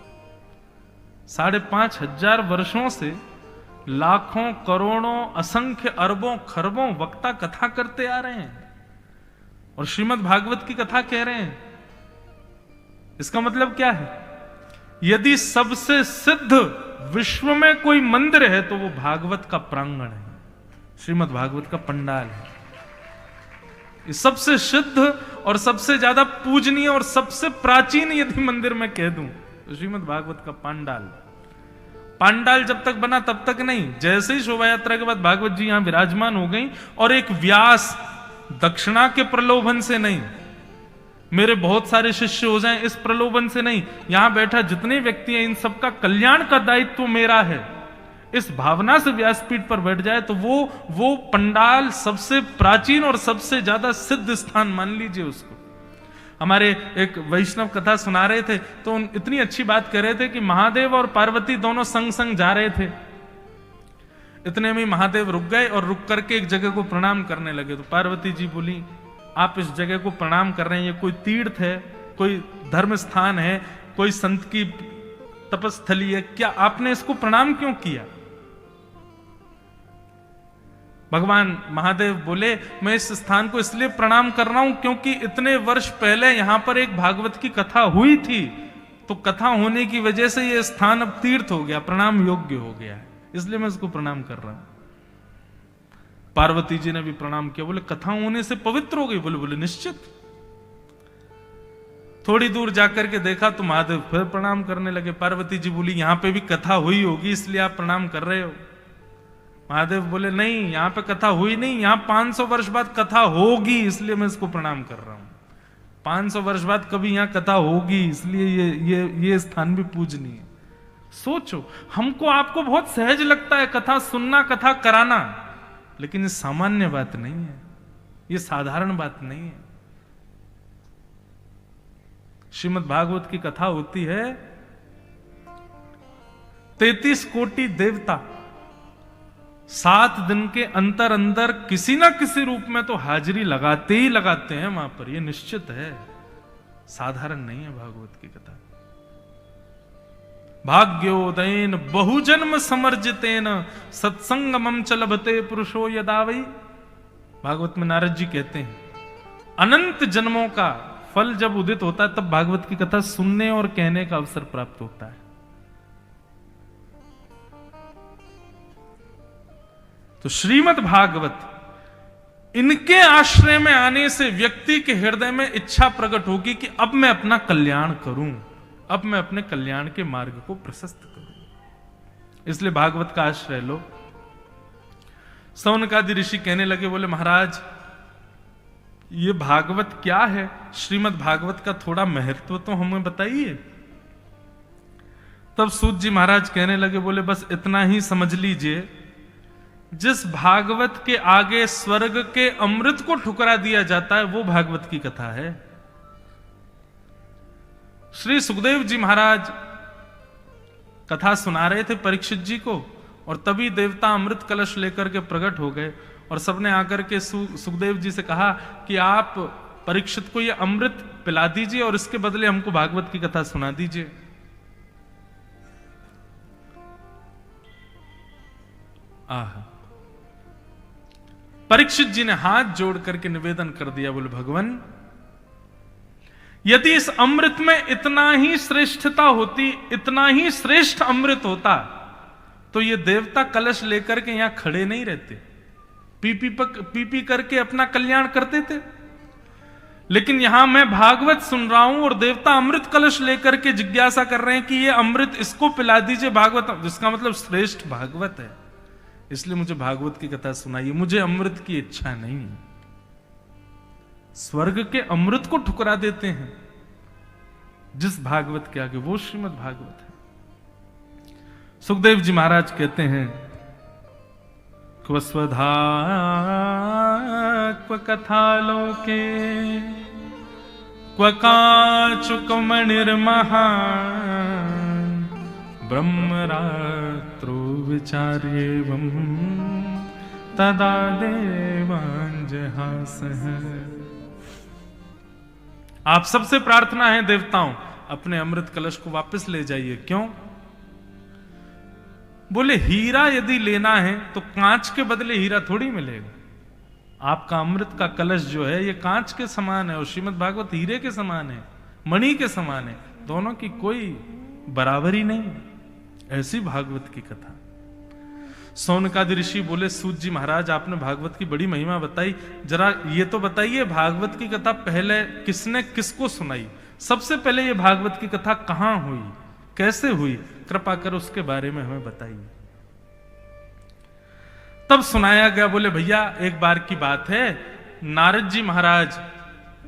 5,500 वर्षों से लाखों करोड़ों असंख्य अरबों खरबों वक्ता कथा करते आ रहे हैं, और श्रीमद् भागवत की कथा कह रहे हैं। इसका मतलब क्या है? यदि सबसे सिद्ध विश्व में कोई मंदिर है तो वो भागवत का प्रांगण है, श्रीमद् भागवत का पंडाल है। ये सबसे सिद्ध और सबसे ज्यादा पूजनीय और सबसे प्राचीन यदि मंदिर में कह दूं तो श्रीमद् भागवत का पंडाल। पंडाल जब तक बना तब तक नहीं, जैसे ही शोभा यात्रा के बाद भागवत जी यहां विराजमान हो गई, और एक व्यास दक्षिणा के प्रलोभन से नहीं, मेरे बहुत सारे शिष्य हो जाएं इस प्रलोभन से नहीं, यहां बैठा जितने व्यक्ति हैं इन सबका कल्याण का दायित्व मेरा है, इस भावना से व्यासपीठ पर बैठ जाए तो वो पंडाल सबसे प्राचीन और सबसे ज्यादा सिद्ध स्थान मान लीजिए उसको। हमारे एक वैष्णव कथा सुना रहे थे तो इतनी अच्छी बात कह रहे थे कि महादेव और पार्वती दोनों संग संग जा रहे थे। इतने में महादेव रुक गए और रुक करके एक जगह को प्रणाम करने लगे। तो पार्वती जी बोली, आप इस जगह को प्रणाम कर रहे हैं, ये कोई तीर्थ है, कोई धर्म स्थान है, कोई संत की तपस्थली है, क्या आपने इसको प्रणाम क्यों किया? भगवान महादेव बोले, मैं इस स्थान को इसलिए प्रणाम कर रहा हूं क्योंकि इतने वर्ष पहले यहां पर एक भागवत की कथा हुई थी, तो कथा होने की वजह से यह स्थान अब तीर्थ हो गया, प्रणाम योग्य हो गया है, इसलिए मैं इसको प्रणाम कर रहा हूं। पार्वती जी ने भी प्रणाम किया, बोले कथा होने से पवित्र हो गई? बोले निश्चित। थोड़ी दूर जाकर के देखा तो महादेव फिर प्रणाम करने लगे। पार्वती जी बोली, यहां पे भी कथा हुई होगी इसलिए आप प्रणाम कर रहे हो? महादेव बोले, नहीं, यहां पे कथा हुई नहीं, यहां 500 वर्ष बाद कथा होगी इसलिए मैं इसको प्रणाम कर रहा हूं। 500 वर्ष बाद कभी यहां कथा होगी इसलिए ये स्थान भी पूजनीय है। सोचो, हमको आपको बहुत सहज लगता है कथा सुनना, कथा कराना, लेकिन ये सामान्य बात नहीं है, ये साधारण बात नहीं है। श्रीमद् भागवत की कथा होती है, 33 कोटि देवता 7 दिन के अंतर अंदर किसी ना किसी रूप में तो हाजिरी लगाते ही लगाते हैं वहां पर, यह निश्चित है, साधारण नहीं है भागवत की कथा। भाग्योदयन बहुजन्म समर्जितेन सत्संगमम च लभते पुरुषो यदा वै। भागवत में नारद जी कहते हैं, अनंत जन्मों का फल जब उदित होता है तब भागवत की कथा सुनने और कहने का अवसर प्राप्त होता है। तो श्रीमद् भागवत, इनके आश्रय में आने से व्यक्ति के हृदय में इच्छा प्रकट होगी कि अब मैं अपना कल्याण करूं, अब मैं अपने कल्याण के मार्ग को प्रशस्त करूं। इसलिए भागवत का आश्रय लो। सौनकादि ऋषि कहने लगे, बोले महाराज ये भागवत क्या है, श्रीमद् भागवत का थोड़ा महत्व तो हमें बताइए। तब सूत जी महाराज कहने लगे, बोले बस इतना ही समझ लीजिए, जिस भागवत के आगे स्वर्ग के अमृत को ठुकरा दिया जाता है वो भागवत की कथा है। श्री सुखदेव जी महाराज कथा सुना रहे थे परीक्षित जी को, और तभी देवता अमृत कलश लेकर के प्रकट हो गए, और सबने आकर के सुखदेव जी से कहा कि आप परीक्षित को ये अमृत पिला दीजिए और इसके बदले हमको भागवत की कथा सुना दीजिए। परीक्षित जी ने हाथ जोड़ करके निवेदन कर दिया, बोले भगवान, यदि इस अमृत में इतना ही श्रेष्ठता होती, इतना ही श्रेष्ठ अमृत होता, तो ये देवता कलश लेकर के यहां खड़े नहीं रहते, पी पी करके अपना कल्याण करते थे। लेकिन यहां मैं भागवत सुन रहा हूं और देवता अमृत कलश लेकर के जिज्ञासा कर रहे हैं कि ये अमृत इसको पिला दीजिए भागवत, जिसका मतलब श्रेष्ठ भागवत है, इसलिए मुझे भागवत की कथा सुनाइए, मुझे अमृत की इच्छा नहीं है। स्वर्ग के अमृत को ठुकरा देते हैं जिस भागवत के आगे, वो श्रीमद् भागवत है। सुखदेव जी महाराज कहते हैं, क्वस्वधा क्व कथा लोके क्व काचुक मणिर्महा ब्रह्मरात्रो विचार्येवं तदा देवांजहासः। आप सबसे प्रार्थना है देवताओं, अपने अमृत कलश को वापस ले जाइए। क्यों? बोले हीरा यदि लेना है तो कांच के बदले हीरा थोड़ी मिलेगा। आपका अमृत का कलश जो है ये कांच के समान है और श्रीमद् भागवत हीरे के समान है, मणि के समान है, दोनों की कोई बराबरी नहीं। ऐसी भागवत की कथा। सौनकादि ऋषि बोले, सूत जी महाराज आपने भागवत की बड़ी महिमा बताई, जरा ये तो बताइए भागवत की कथा पहले किसने किसको सुनाई, सबसे पहले ये भागवत की कथा कहां हुई, कैसे हुई, कृपा कर उसके बारे में हमें बताइए। तब सुनाया गया। बोले भैया एक बार की बात है, नारद जी महाराज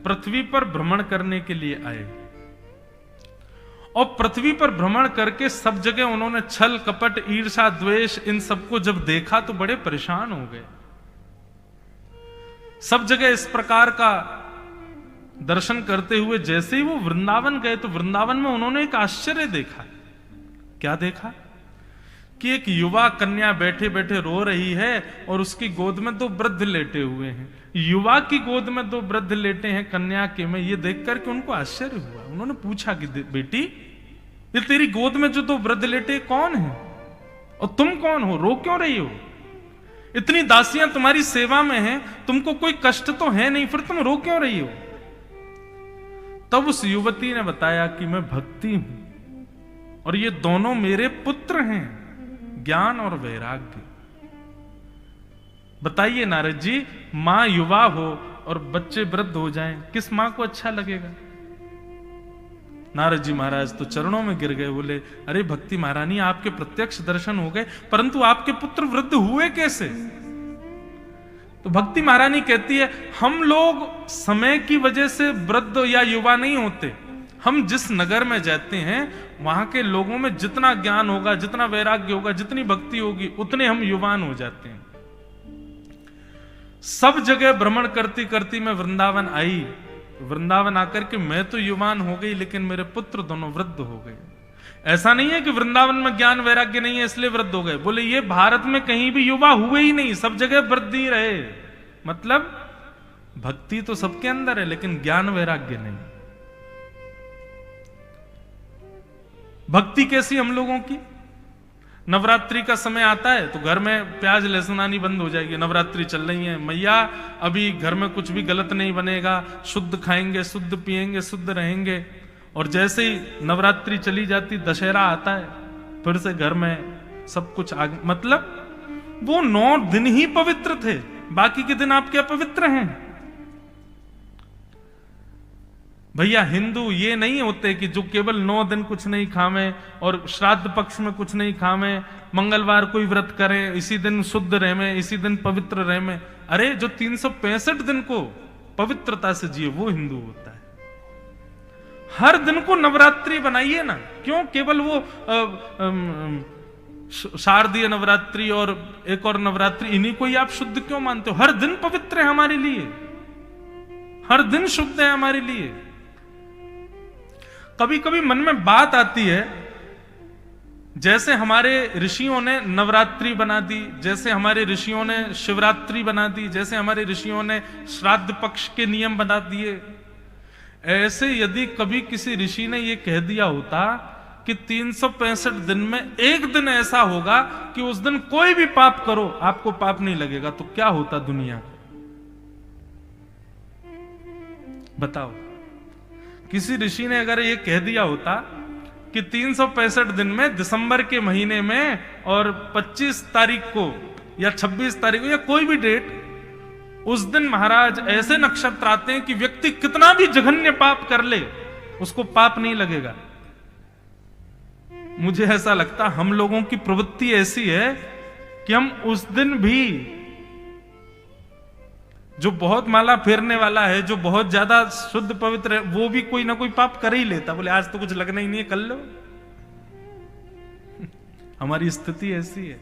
पृथ्वी पर भ्रमण करने के लिए आए और पृथ्वी पर भ्रमण करके सब जगह उन्होंने छल कपट ईर्षा द्वेष इन सबको जब देखा तो बड़े परेशान हो गए। सब जगह इस प्रकार का दर्शन करते हुए जैसे ही वो वृंदावन गए तो वृंदावन में उन्होंने एक आश्चर्य देखा। क्या देखा? कि एक युवा कन्या बैठे बैठे रो रही है और उसकी गोद में दो वृद्ध लेटे हुए हैं। युवा की गोद में दो वृद्ध लेटे हैं कन्या के में, ये देख करके उनको आश्चर्य हुआ। उन्होंने पूछा कि बेटी ये तेरी गोद में जो दो वृद्ध लेटे कौन है और तुम कौन हो, रो क्यों रही हो? इतनी दासियां तुम्हारी सेवा में हैं, तुमको कोई कष्ट तो है नहीं, फिर तुम रो क्यों रही हो? तब उस युवती ने बताया कि मैं भक्ति हूं और ये दोनों मेरे पुत्र हैं, ज्ञान और वैराग्य। बताइए नारद जी, मां युवा हो और बच्चे वृद्ध हो जाएं, किस मां को अच्छा लगेगा? नारद जी महाराज तो चरणों में गिर गए। बोले अरे भक्ति महारानी, आपके प्रत्यक्ष दर्शन हो गए, परंतु आपके पुत्र वृद्ध हुए कैसे? तो भक्ति महारानी कहती है, हम लोग समय की वजह से वृद्ध या युवा नहीं होते। हम जिस नगर में जाते हैं वहां के लोगों में जितना ज्ञान होगा, जितना वैराग्य होगा, जितनी भक्ति होगी, उतने हम युवान हो जाते हैं। सब जगह भ्रमण करती करती मैं वृंदावन आई। वृंदावन आकर के मैं तो युवान हो गई, लेकिन मेरे पुत्र दोनों वृद्ध हो गए। ऐसा नहीं है कि वृंदावन में ज्ञान वैराग्य नहीं है इसलिए वृद्ध हो गए। बोले ये भारत में कहीं भी युवा हुए ही नहीं, सब जगह वृद्ध ही रहे। मतलब भक्ति तो सबके अंदर है लेकिन ज्ञान वैराग्य नहीं। भक्ति कैसी हम लोगों की? नवरात्रि का समय आता है तो घर में प्याज लहसुन आनी बंद हो जाएगी। नवरात्रि चल रही है, मैया अभी घर में कुछ भी गलत नहीं बनेगा, शुद्ध खाएंगे, शुद्ध पिएंगे, शुद्ध रहेंगे। और जैसे ही नवरात्रि चली जाती, दशहरा आता है, फिर से घर में सब कुछ आगे। मतलब वो 9 दिन ही पवित्र थे, बाकी के दिन आप क्या पवित्र हैं? भैया हिंदू ये नहीं होते कि जो केवल 9 दिन कुछ नहीं खावे और श्राद्ध पक्ष में कुछ नहीं खावे, मंगलवार कोई व्रत करें, इसी दिन शुद्ध रहे, इसी दिन पवित्र रहे। अरे जो 365 दिन को पवित्रता से जिए, वो हिंदू होता है। हर दिन को नवरात्रि बनाइए ना, क्यों केवल वो शारदीय नवरात्रि और एक और नवरात्रि, इन्हीं को ही आप शुद्ध क्यों मानते हो? हर दिन पवित्र है हमारे लिए, हर दिन शुद्ध है हमारे लिए। कभी कभी मन में बात आती है, जैसे हमारे ऋषियों ने नवरात्रि बना दी, जैसे हमारे ऋषियों ने शिवरात्रि बना दी, जैसे हमारे ऋषियों ने श्राद्ध पक्ष के नियम बना दिए, ऐसे यदि कभी किसी ऋषि ने यह कह दिया होता कि 365 दिन में एक दिन ऐसा होगा कि उस दिन कोई भी पाप करो आपको पाप नहीं लगेगा, तो क्या होता दुनिया? बताओ। किसी ऋषि ने अगर ये कह दिया होता कि 365 दिन में दिसंबर के महीने में और 25 तारीख को या 26 तारीख को या कोई भी डेट, उस दिन महाराज ऐसे नक्षत्र आते हैं कि व्यक्ति कितना भी जघन्य पाप कर ले उसको पाप नहीं लगेगा। मुझे ऐसा लगता हम लोगों की प्रवृत्ति ऐसी है कि हम उस दिन भी, जो बहुत माला फेरने वाला है, जो बहुत ज्यादा शुद्ध पवित्र है, वो भी कोई ना कोई पाप कर ही लेता, बोले आज तो कुछ लगना ही नहीं है, कर लो। हमारी स्थिति ऐसी है।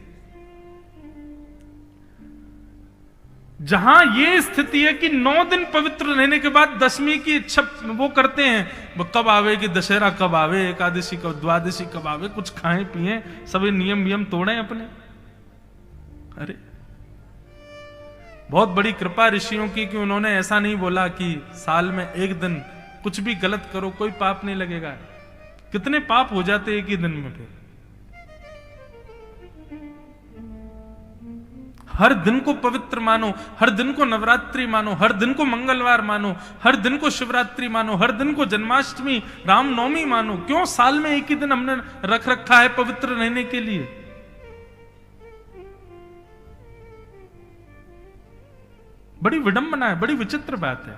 जहां ये स्थिति है कि 9 दिन पवित्र रहने के बाद 10वीं की इच्छा वो करते हैं, वो कब आवे कि दशहरा कब आवे, एकादशी कब, द्वादशी कब आवे, कुछ खाएं पिए, सभी नियम तोड़ें अपने। अरे बहुत बड़ी कृपा ऋषियों की कि उन्होंने ऐसा नहीं बोला कि साल में एक दिन कुछ भी गलत करो कोई पाप नहीं लगेगा। कितने पाप हो जाते एक ही दिन में। फिर हर दिन को पवित्र मानो, हर दिन को नवरात्रि मानो, हर दिन को मंगलवार मानो, हर दिन को शिवरात्रि मानो, हर दिन को जन्माष्टमी, रामनवमी मानो। क्यों साल में एक ही दिन हमने रख रखा है पवित्र रहने के लिए? बड़ी विडंबना है, बड़ी विचित्र बात है।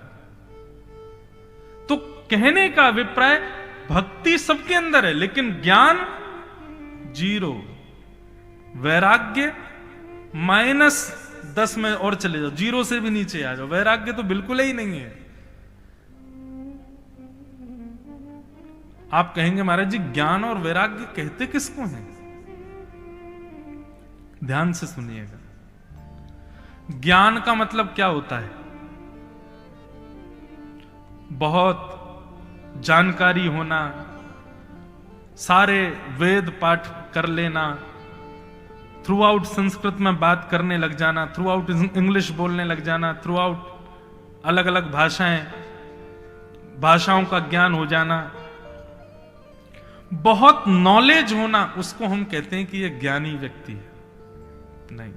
तो कहने का अभिप्राय, भक्ति सबके अंदर है लेकिन ज्ञान 0, वैराग्य -10 में और चले जाओ, 0 से भी नीचे आ जाओ, वैराग्य तो बिल्कुल ही नहीं है। आप कहेंगे महाराज जी ज्ञान और वैराग्य कहते किसको हैं? ध्यान से सुनिएगा। ज्ञान का मतलब क्या होता है? बहुत जानकारी होना, सारे वेद पाठ कर लेना, थ्रू आउट संस्कृत में बात करने लग जाना, थ्रू आउट इंग्लिश बोलने लग जाना, थ्रू आउट अलग अलग भाषाओं का ज्ञान हो जाना, बहुत नॉलेज होना, उसको हम कहते हैं कि यह ज्ञानी व्यक्ति है। नहीं,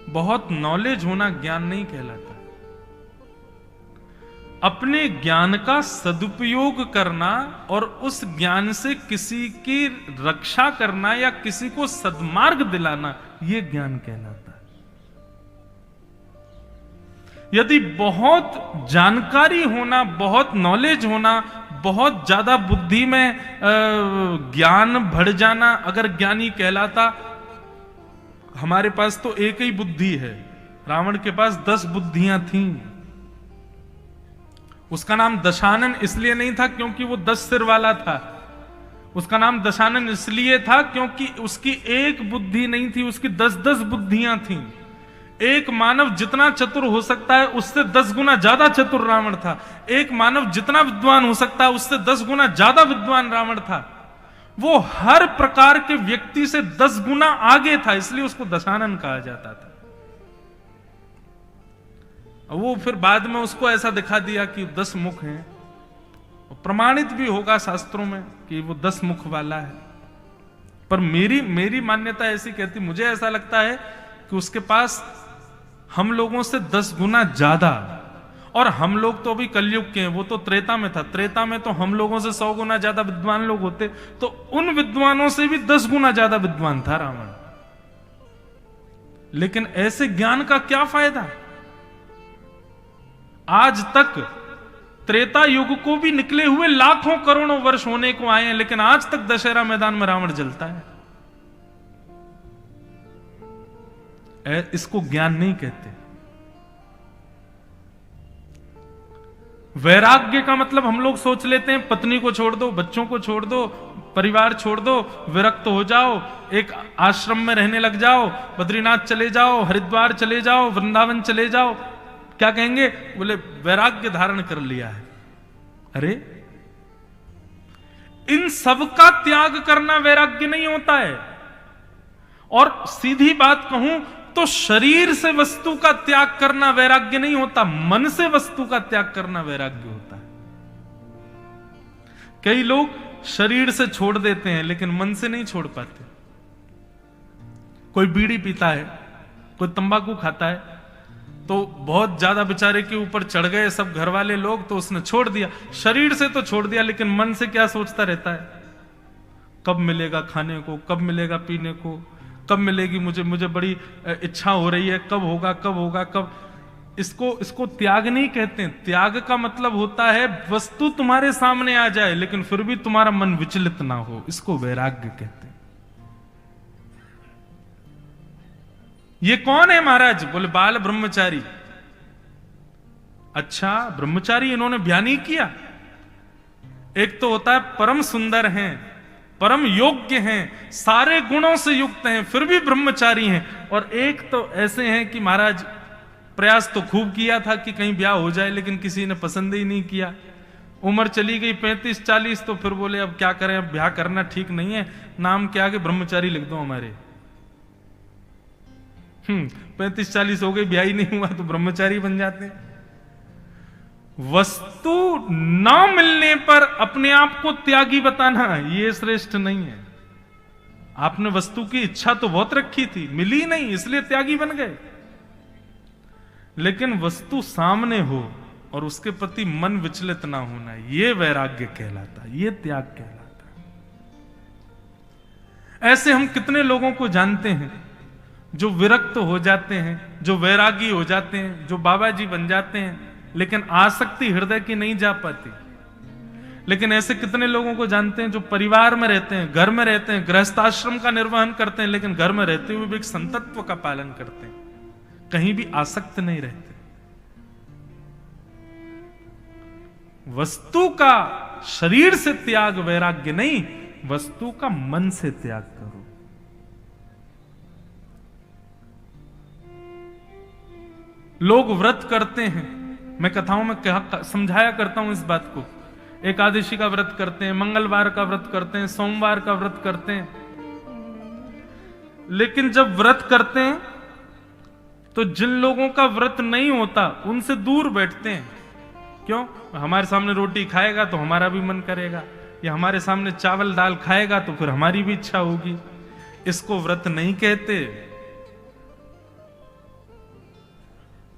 बहुत नॉलेज होना ज्ञान नहीं कहलाता। अपने ज्ञान का सदुपयोग करना और उस ज्ञान से किसी की रक्षा करना या किसी को सद्मार्ग दिलाना, यह ज्ञान कहलाता है। यदि बहुत जानकारी होना, बहुत नॉलेज होना, बहुत ज्यादा बुद्धि में ज्ञान भर जाना अगर ज्ञानी कहलाता, हमारे पास तो एक ही बुद्धि है, रावण के पास 10 बुद्धियां थीं। उसका नाम दशानन इसलिए नहीं था क्योंकि वो 10 सिर वाला था, उसका नाम दशानन इसलिए था क्योंकि उसकी एक बुद्धि नहीं थी, उसकी 10-10 बुद्धियां थीं। एक मानव जितना चतुर हो सकता है उससे 10 गुना ज्यादा चतुर रावण था। एक मानव जितना विद्वान हो सकता है उससे 10 गुना ज्यादा विद्वान रावण था। वो हर प्रकार के व्यक्ति से 10 गुना आगे था, इसलिए उसको दशानन कहा जाता था। वो फिर बाद में उसको ऐसा दिखा दिया कि 10 मुख हैं, प्रमाणित भी होगा शास्त्रों में कि वो 10 मुख वाला है। पर मेरी मान्यता ऐसी कहती, मुझे ऐसा लगता है कि उसके पास हम लोगों से 10 गुना ज्यादा, और हम लोग तो अभी कलयुग के हैं, वो तो त्रेता में था। त्रेता में तो हम लोगों से 100 गुना ज्यादा विद्वान लोग होते, तो उन विद्वानों से भी 10 गुना ज्यादा विद्वान था रावण। लेकिन ऐसे ज्ञान का क्या फायदा? आज तक त्रेता युग को भी निकले हुए लाखों करोड़ों वर्ष होने को आए हैं, लेकिन आज तक दशहरा मैदान में रावण जलता है। इसको ज्ञान नहीं कहते। वैराग्य का मतलब हम लोग सोच लेते हैं पत्नी को छोड़ दो, बच्चों को छोड़ दो, परिवार छोड़ दो, विरक्त हो जाओ, एक आश्रम में रहने लग जाओ, बद्रीनाथ चले जाओ, हरिद्वार चले जाओ, वृंदावन चले जाओ। क्या कहेंगे? बोले वैराग्य धारण कर लिया है। अरे इन सब का त्याग करना वैराग्य नहीं होता है। और सीधी बात कहूं तो शरीर से वस्तु का त्याग करना वैराग्य नहीं होता, मन से वस्तु का त्याग करना वैराग्य होता है। कई लोग शरीर से छोड़ देते हैं लेकिन मन से नहीं छोड़ पाते। कोई बीड़ी पीता है, कोई तंबाकू खाता है, तो बहुत ज्यादा बेचारे के ऊपर चढ़ गए सब घर वाले लोग, तो उसने छोड़ दिया। शरीर से तो छोड़ दिया लेकिन मन से क्या सोचता रहता है? कब मिलेगा खाने को, कब मिलेगा पीने को, कब मिलेगी मुझे बड़ी इच्छा हो रही है, कब होगा कब होगा कब। इसको त्याग नहीं कहते। त्याग का मतलब होता है वस्तु तुम्हारे सामने आ जाए लेकिन फिर भी तुम्हारा मन विचलित ना हो, इसको वैराग्य कहते हैं। ये कौन है महाराज? बोले बाल ब्रह्मचारी। अच्छा, ब्रह्मचारी इन्होंने बयान नहीं किया। एक तो होता है परम सुंदर हैं, परम योग्य हैं, सारे गुणों से युक्त हैं, फिर भी ब्रह्मचारी हैं। और एक तो ऐसे हैं कि महाराज प्रयास तो खूब किया था कि कहीं ब्याह हो जाए लेकिन किसी ने पसंद ही नहीं किया। उम्र चली गई 35-40, तो फिर बोले अब क्या करें, अब ब्याह करना ठीक नहीं है, नाम क्या आगे ब्रह्मचारी लिख दो हमारे। 35-40 हो गई, ब्याह ही नहीं हुआ तो ब्रह्मचारी बन जाते हैं। वस्तु न मिलने पर अपने आप को त्यागी बताना ये श्रेष्ठ नहीं है। आपने वस्तु की इच्छा तो बहुत रखी थी, मिली नहीं इसलिए त्यागी बन गए। लेकिन वस्तु सामने हो और उसके प्रति मन विचलित ना होना, ये वैराग्य कहलाता, ये त्याग कहलाता। ऐसे हम कितने लोगों को जानते हैं जो विरक्त हो जाते हैं, जो वैरागी हो जाते हैं, जो बाबा जी बन जाते हैं, लेकिन आसक्ति हृदय की नहीं जा पाती। लेकिन ऐसे कितने लोगों को जानते हैं जो परिवार में रहते हैं, घर में रहते हैं, गृहस्थाश्रम का निर्वहन करते हैं, लेकिन घर में रहते हुए भी एक संतत्व का पालन करते हैं, कहीं भी आसक्त नहीं रहते। वस्तु का शरीर से त्याग वैराग्य नहीं, वस्तु का मन से त्याग करो। लोग व्रत करते हैं, मैं कथाओं में समझाया करता हूं इस बात को। एकादशी का व्रत करते हैं, मंगलवार का व्रत करते हैं, सोमवार का व्रत करते हैं, लेकिन जब व्रत करते हैं तो जिन लोगों का व्रत नहीं होता उनसे दूर बैठते हैं। क्यों? हमारे सामने रोटी खाएगा तो हमारा भी मन करेगा, या हमारे सामने चावल दाल खाएगा तो फिर हमारी भी इच्छा होगी। इसको व्रत नहीं कहते।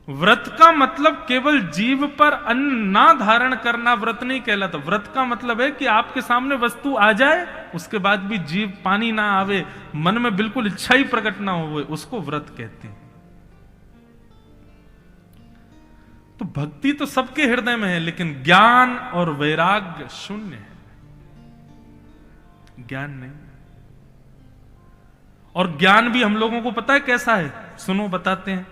व्रत का मतलब केवल जीव पर अन्न ना धारण करना व्रत नहीं कहलाता। व्रत का मतलब है कि आपके सामने वस्तु आ जाए, उसके बाद भी जीव पानी ना आवे, मन में बिल्कुल इच्छा ही प्रकट ना हो, उसको व्रत कहते हैं। तो भक्ति तो सबके हृदय में है, लेकिन ज्ञान और वैराग्य शून्य है, ज्ञान नहीं। और ज्ञान भी हम लोगों को पता है कैसा है, सुनो बताते हैं।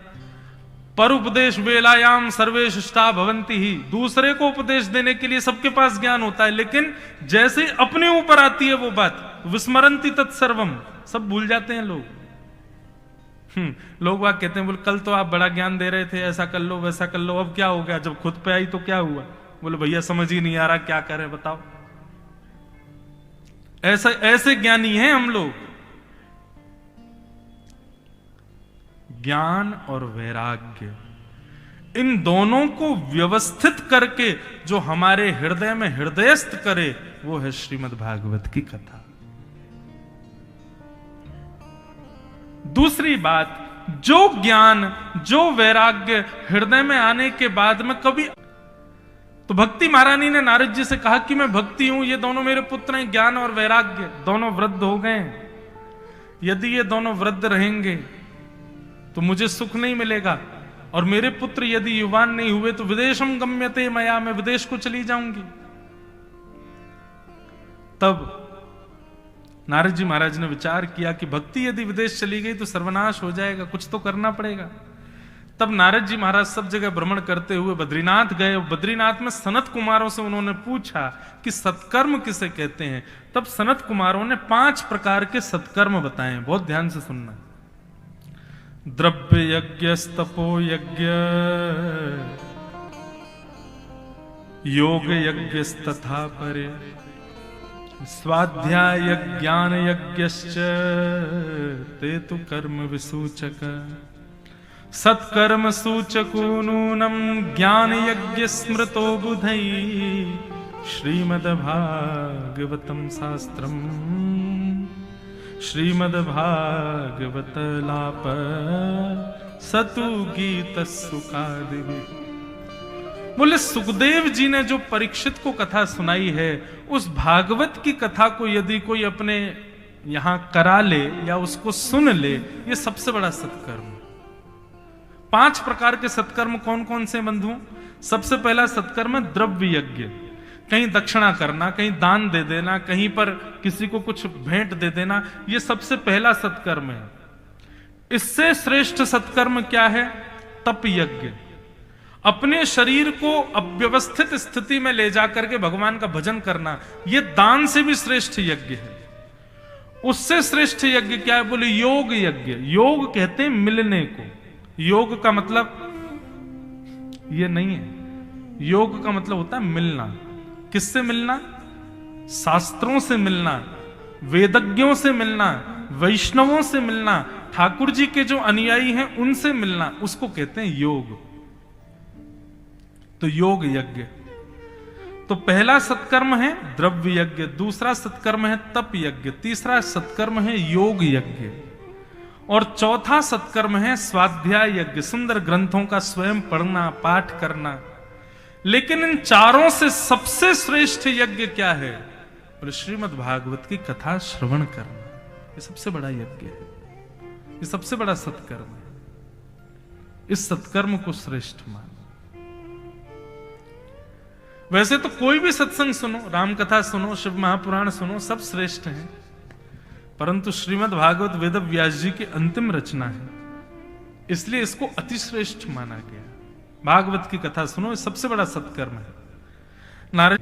पर उपदेश वेलायाम सर्वे शिष्टा भवंति ही। दूसरे को उपदेश देने के लिए सबके पास ज्ञान होता है, लेकिन जैसे अपने ऊपर आती है वो बात, विस्मरंति तत्सर्वम, सब भूल जाते हैं लोग। लोग बात कहते हैं, बोले कल तो आप बड़ा ज्ञान दे रहे थे, ऐसा कर लो वैसा कर लो, अब क्या हो गया? जब खुद पे आई तो क्या हुआ? बोले भैया समझ ही नहीं आ रहा क्या करें बताओ। ऐसे ज्ञानी हैं हम लोग। ज्ञान और वैराग्य, इन दोनों को व्यवस्थित करके जो हमारे हृदय में हृदयस्थ करे, वो है श्रीमद् भागवत की कथा। दूसरी बात, जो ज्ञान जो वैराग्य हृदय में आने के बाद में कभी, तो भक्ति महारानी ने नारद जी से कहा कि मैं भक्ति हूं, ये दोनों मेरे पुत्र हैं, ज्ञान और वैराग्य दोनों वृद्ध हो गए। यदि ये दोनों वृद्ध रहेंगे तो मुझे सुख नहीं मिलेगा, और मेरे पुत्र यदि युवान नहीं हुए तो विदेशम गम्यते मया, मैं विदेश को चली जाऊंगी। तब नारद जी महाराज ने विचार किया कि भक्ति यदि विदेश चली गई तो सर्वनाश हो जाएगा, कुछ तो करना पड़ेगा। तब नारद जी महाराज सब जगह भ्रमण करते हुए बद्रीनाथ गए। बद्रीनाथ में सनत कुमारों से उन्होंने पूछा कि सत्कर्म किसे कहते हैं। तब सनत कुमारों ने 5 प्रकार के सत्कर्म बताए। बहुत ध्यान से सुनना। द्रव्य यज्ञ, तपो यज्ञ, योग यज्ञ तथा परे, स्वाध्याय ज्ञान यज्ञश्च ते तु कर्म विसूचक, सत्कर्म सूचको नूनम ज्ञान यज्ञ स्मृतो बुधै, श्रीमद्भागवतम शास्त्रम श्रीमद्भागवतलाप सतु गीत सुखादिवि। बोले सुखदेव जी ने जो परीक्षित को कथा सुनाई है, उस भागवत की कथा को यदि कोई अपने यहां करा ले या उसको सुन ले, ये सबसे बड़ा सत्कर्म। 5 प्रकार के सत्कर्म कौन कौन से बंधु? सबसे पहला सत्कर्म है द्रव्य यज्ञ। कहीं दक्षिणा करना, कहीं दान दे देना, कहीं पर किसी को कुछ भेंट दे देना, यह सबसे पहला सत्कर्म है। इससे श्रेष्ठ सत्कर्म क्या है? तप यज्ञ। अपने शरीर को अव्यवस्थित स्थिति में ले जाकर के भगवान का भजन करना, यह दान से भी श्रेष्ठ यज्ञ है। उससे श्रेष्ठ यज्ञ क्या है? बोले योग यज्ञ। योग कहते हैं मिलने को। योग का मतलब ये नहीं है। योग का मतलब होता है मिलना। किससे मिलना? शास्त्रों से मिलना, वेदज्ञों से मिलना, वैष्णवों से मिलना, ठाकुर जी के जो अनुयायी हैं उनसे मिलना, उसको कहते हैं योग। तो योग यज्ञ। तो पहला सत्कर्म है द्रव्य यज्ञ, दूसरा सत्कर्म है तप यज्ञ, तीसरा सत्कर्म है योग यज्ञ, और चौथा सत्कर्म है स्वाध्याय यज्ञ, सुंदर ग्रंथों का स्वयं पढ़ना, पाठ करना। लेकिन इन चारों से सबसे श्रेष्ठ यज्ञ क्या है? बोले श्रीमद् भागवत की कथा श्रवण करना। ये सबसे बड़ा यज्ञ है, ये सबसे बड़ा सत्कर्म है। इस सत्कर्म को श्रेष्ठ मान। वैसे तो कोई भी सत्संग सुनो, राम कथा सुनो, शिव महापुराण सुनो, सब श्रेष्ठ है, परंतु श्रीमद् भागवत वेद व्यास जी की अंतिम रचना है, इसलिए इसको अतिश्रेष्ठ माना गया। भागवत की कथा सुनो, सबसे बड़ा सत्कर्म है। नारद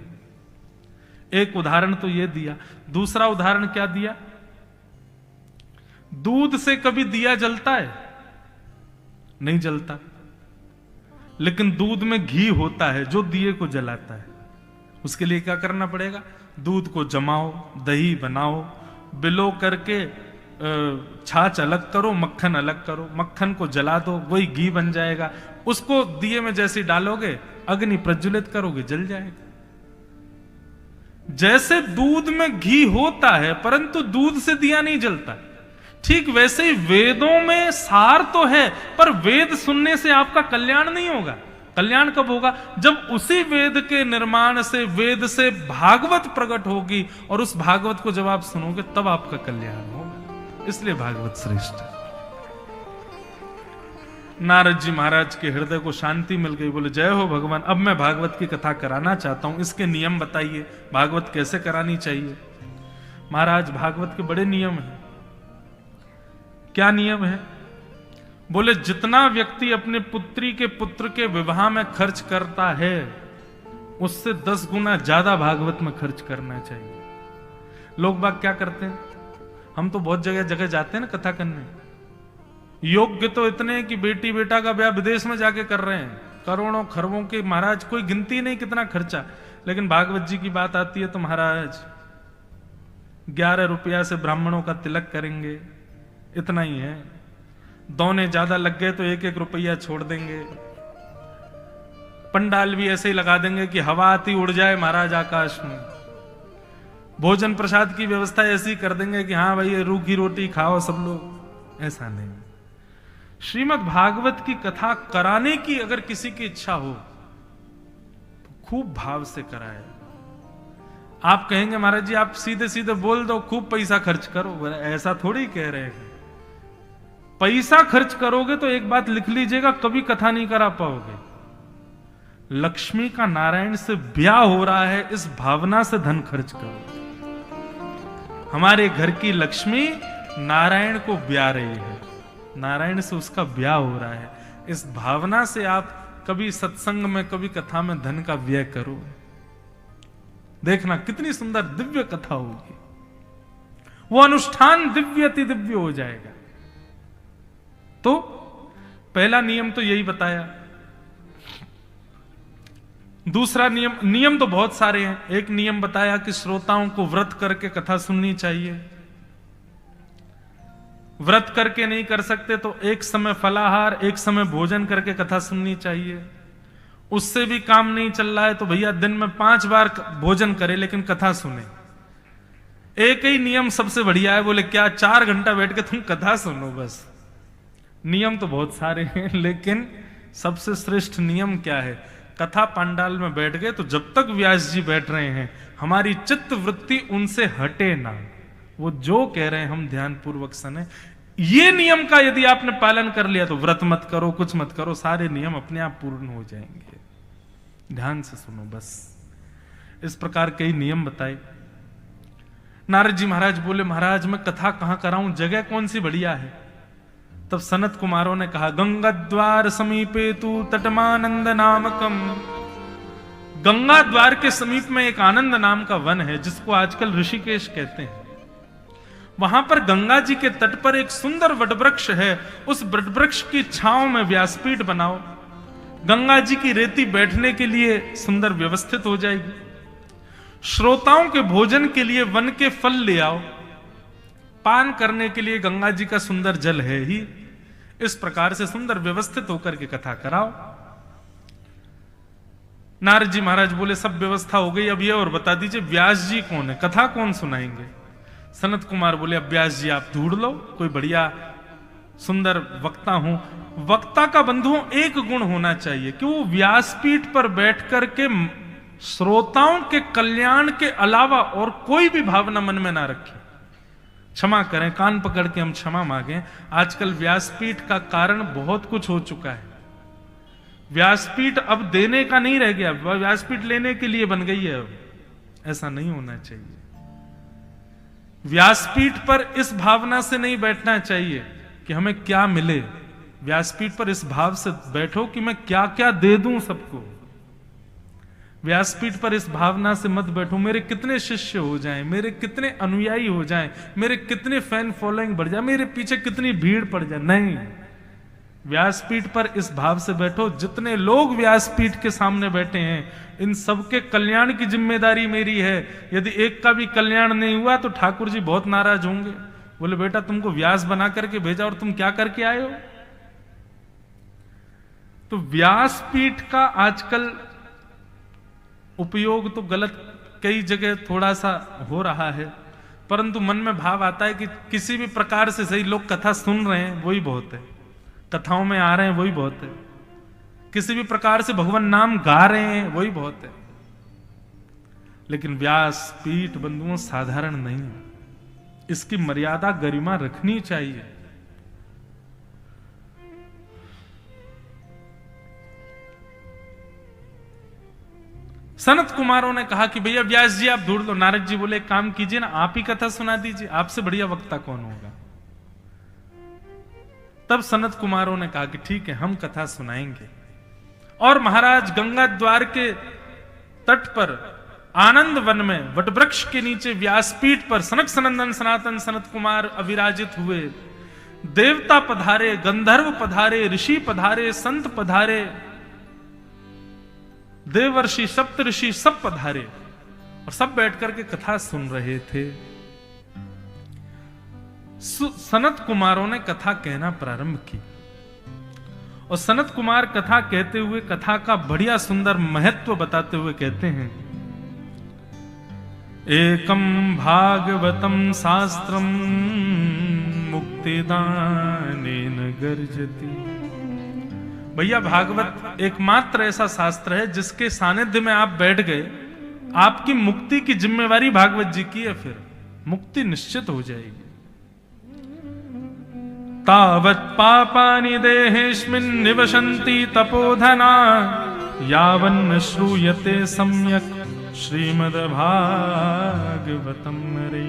एक उदाहरण तो यह दिया, दूसरा उदाहरण क्या दिया? दूध से कभी दिया जलता है? नहीं जलता। लेकिन दूध में घी होता है जो दिए को जलाता है। उसके लिए क्या करना पड़ेगा? दूध को जमाओ, दही बनाओ, बिलो करके छाछ अलग करो, मक्खन अलग करो, मक्खन को जला दो, वही घी बन जाएगा। उसको दिए में जैसे डालोगे, अग्नि प्रज्वलित करोगे, जल जाएगा। जैसे दूध में घी होता है परंतु दूध से दिया नहीं जलता, ठीक वैसे ही वेदों में सार तो है, पर वेद सुनने से आपका कल्याण नहीं होगा। कल्याण कब होगा? जब उसी वेद के निर्माण से, वेद से भागवत प्रकट होगी, और उस भागवत को जब आप सुनोगे तब आपका कल्याण होगा। इसलिए भागवत श्रेष्ठ है। नारद जी महाराज के हृदय को शांति मिल गई। बोले जय हो भगवान, अब मैं भागवत की कथा कराना चाहता हूं, इसके नियम बताइए, भागवत कैसे करानी चाहिए। महाराज भागवत के बड़े नियम हैं। क्या नियम है? बोले जितना व्यक्ति अपने पुत्री के पुत्र के विवाह में खर्च करता है, उससे 10 गुना ज्यादा भागवत में खर्च करना चाहिए। लोग बाग क्या करते हैं? हम तो बहुत जगह जगह जाते हैं ना कथा करने, योग्य तो इतने हैं कि बेटी बेटा का ब्याह विदेश में जाके कर रहे हैं, करोड़ों खरबों के, महाराज कोई गिनती नहीं कितना खर्चा। लेकिन भागवत जी की बात आती है तो महाराज 11 रुपया से ब्राह्मणों का तिलक करेंगे, इतना ही है। दोने ज्यादा लग गए तो 1-1 रुपया छोड़ देंगे। पंडाल भी ऐसे ही लगा देंगे कि हवा आती उड़ जाए महाराज आकाश में। भोजन प्रसाद की व्यवस्था ऐसी कर देंगे कि हाँ भाई रूखी रोटी खाओ सब लोग। ऐसा नहीं। श्रीमद् भागवत की कथा कराने की अगर किसी की इच्छा हो तो खूब भाव से कराए। आप कहेंगे महाराज जी आप सीधे सीधे बोल दो खूब पैसा खर्च करो, ऐसा थोड़ी कह रहे हैं। पैसा खर्च करोगे तो एक बात लिख लीजिएगा, कभी कथा नहीं करा पाओगे। लक्ष्मी का नारायण से ब्याह हो रहा है, इस भावना से धन खर्च करो। हमारे घर की लक्ष्मी नारायण को ब्याह रही है, नारायण से उसका ब्याह हो रहा है, इस भावना से आप कभी सत्संग में, कभी कथा में धन का व्यय करो, देखना कितनी सुंदर दिव्य कथा होगी। वो अनुष्ठान दिव्य अति दिव्य हो जाएगा। तो पहला नियम तो यही बताया। दूसरा नियम तो बहुत सारे हैं। एक नियम बताया कि श्रोताओं को व्रत करके कथा सुननी चाहिए। व्रत करके नहीं कर सकते तो एक समय फलाहार, एक समय भोजन करके कथा सुननी चाहिए। उससे भी काम नहीं चल रहा है तो भैया दिन में 5 बार भोजन करे लेकिन कथा सुने। एक ही नियम सबसे बढ़िया है। बोले क्या 4 घंटा बैठ के तुम कथा सुनो बस। नियम तो बहुत सारे हैं लेकिन सबसे श्रेष्ठ नियम क्या है? कथा पंडाल में बैठ गए तो जब तक व्यास जी बैठ रहे हैं हमारी चित्त वृत्ति उनसे हटे ना। वो जो कह रहे हैं हम ध्यान पूर्वक सुने। ये नियम का यदि आपने पालन कर लिया तो व्रत मत करो, कुछ मत करो, सारे नियम अपने आप पूर्ण हो जाएंगे। ध्यान से सुनो बस। इस प्रकार कई नियम बताए। नारद जी महाराज बोले महाराज मैं कथा कहां कराऊं, जगह कौन सी बढ़िया है? तब सनत कुमारों ने कहा गंगा द्वार समीपे तु तटमानंद नामकम। गंगा द्वार के समीप में एक आनंद नाम का वन है जिसको आजकल ऋषिकेश कहते हैं। वहां पर गंगा जी के तट पर एक सुंदर वटवृक्ष है। उस वटवृक्ष की छांव में व्यासपीठ बनाओ। गंगा जी की रेती बैठने के लिए सुंदर व्यवस्थित हो जाएगी। श्रोताओं के भोजन के लिए वन के फल ले आओ। पान करने के लिए गंगा जी का सुंदर जल है ही। इस प्रकार से सुंदर व्यवस्थित होकर के कथा कराओ। नारद जी महाराज बोले सब व्यवस्था हो गई, अब ये और बता दीजिए व्यास जी कौन है, कथा कौन सुनाएंगे? सनत कुमार बोले अब व्यास जी आप ढूंढ लो कोई बढ़िया सुंदर वक्ता हो। वक्ता का बंधुओं एक गुण होना चाहिए कि वो व्यासपीठ पर बैठ करके श्रोताओं के कल्याण के अलावा और कोई भी भावना मन में ना रखे। क्षमा करें, कान पकड़ के हम क्षमा मांगे। आजकल व्यासपीठ का कारण बहुत कुछ हो चुका है। व्यासपीठ अब देने का नहीं रह गया, व्यासपीठ लेने के लिए बन गई है। अब ऐसा नहीं होना चाहिए। व्यासपीठ पर इस भावना से नहीं बैठना चाहिए कि हमें क्या मिले। व्यासपीठ पर इस भाव से बैठो कि मैं क्या क्या दे दूं सबको। व्यासपीठ पर इस भावना से मत बैठो मेरे कितने शिष्य हो जाएं, मेरे कितने अनुयायी हो जाएं, मेरे कितने फैन फॉलोइंग बढ़ जाए, मेरे पीछे कितनी भीड़ पड़ जाए। नहीं, व्यासपीठ पर इस भाव से बैठो जितने लोग व्यासपीठ के सामने बैठे हैं इन सबके कल्याण की जिम्मेदारी मेरी है। यदि एक का भी कल्याण नहीं हुआ तो ठाकुर जी बहुत नाराज होंगे। बोले बेटा तुमको व्यास बना करके भेजा और तुम क्या करके आए हो? तो व्यासपीठ का आजकल उपयोग तो गलत कई जगह थोड़ा सा हो रहा है, परंतु मन में भाव आता है कि किसी भी प्रकार से सही लोग कथा सुन रहे हैं वही बहुत है, कथाओं में आ रहे हैं वही बहुत है, किसी भी प्रकार से भगवान नाम गा रहे हैं वही बहुत है। लेकिन व्यासपीठ बंधुओं साधारण नहीं है, इसकी मर्यादा गरिमा रखनी चाहिए। सनत कुमारों ने कहा कि भैया व्यास जी आप ढूंढ लो। नारद जी बोले काम कीजिए ना, आप ही कथा सुना दीजिए, आपसे बढ़िया वक्ता कौन होगा। तब सनत कुमारों ने कहा कि ठीक है हम कथा सुनाएंगे। और महाराज गंगा द्वार के तट पर आनंद वन में वटवृक्ष के नीचे व्यासपीठ पर सनक सनंदन सनातन सनत कुमार अविराजित हुए। देवता पधारे, गंधर्व पधारे, ऋषि पधारे, संत पधारे, देवर्षि सप्तऋषि सब पधारे और सब बैठ करके कथा सुन रहे थे। सनत कुमारों ने कथा कहना प्रारंभ की और सनत कुमार कथा कहते हुए कथा का बढ़िया सुंदर महत्व बताते हुए कहते हैं एकम भागवतम शास्त्रम मुक्तिदानेन गर्जति। भैया भागवत एकमात्र ऐसा शास्त्र है जिसके सानिध्य में आप बैठ गए, आपकी मुक्ति की जिम्मेवारी भागवत जी की है, फिर मुक्ति निश्चित हो जाएगी। तावत् पापानि देहेस्मिन् निवसन्ति तपोधना यावन्न श्रूयते सम्यक् श्रीमद् भागवतम रे।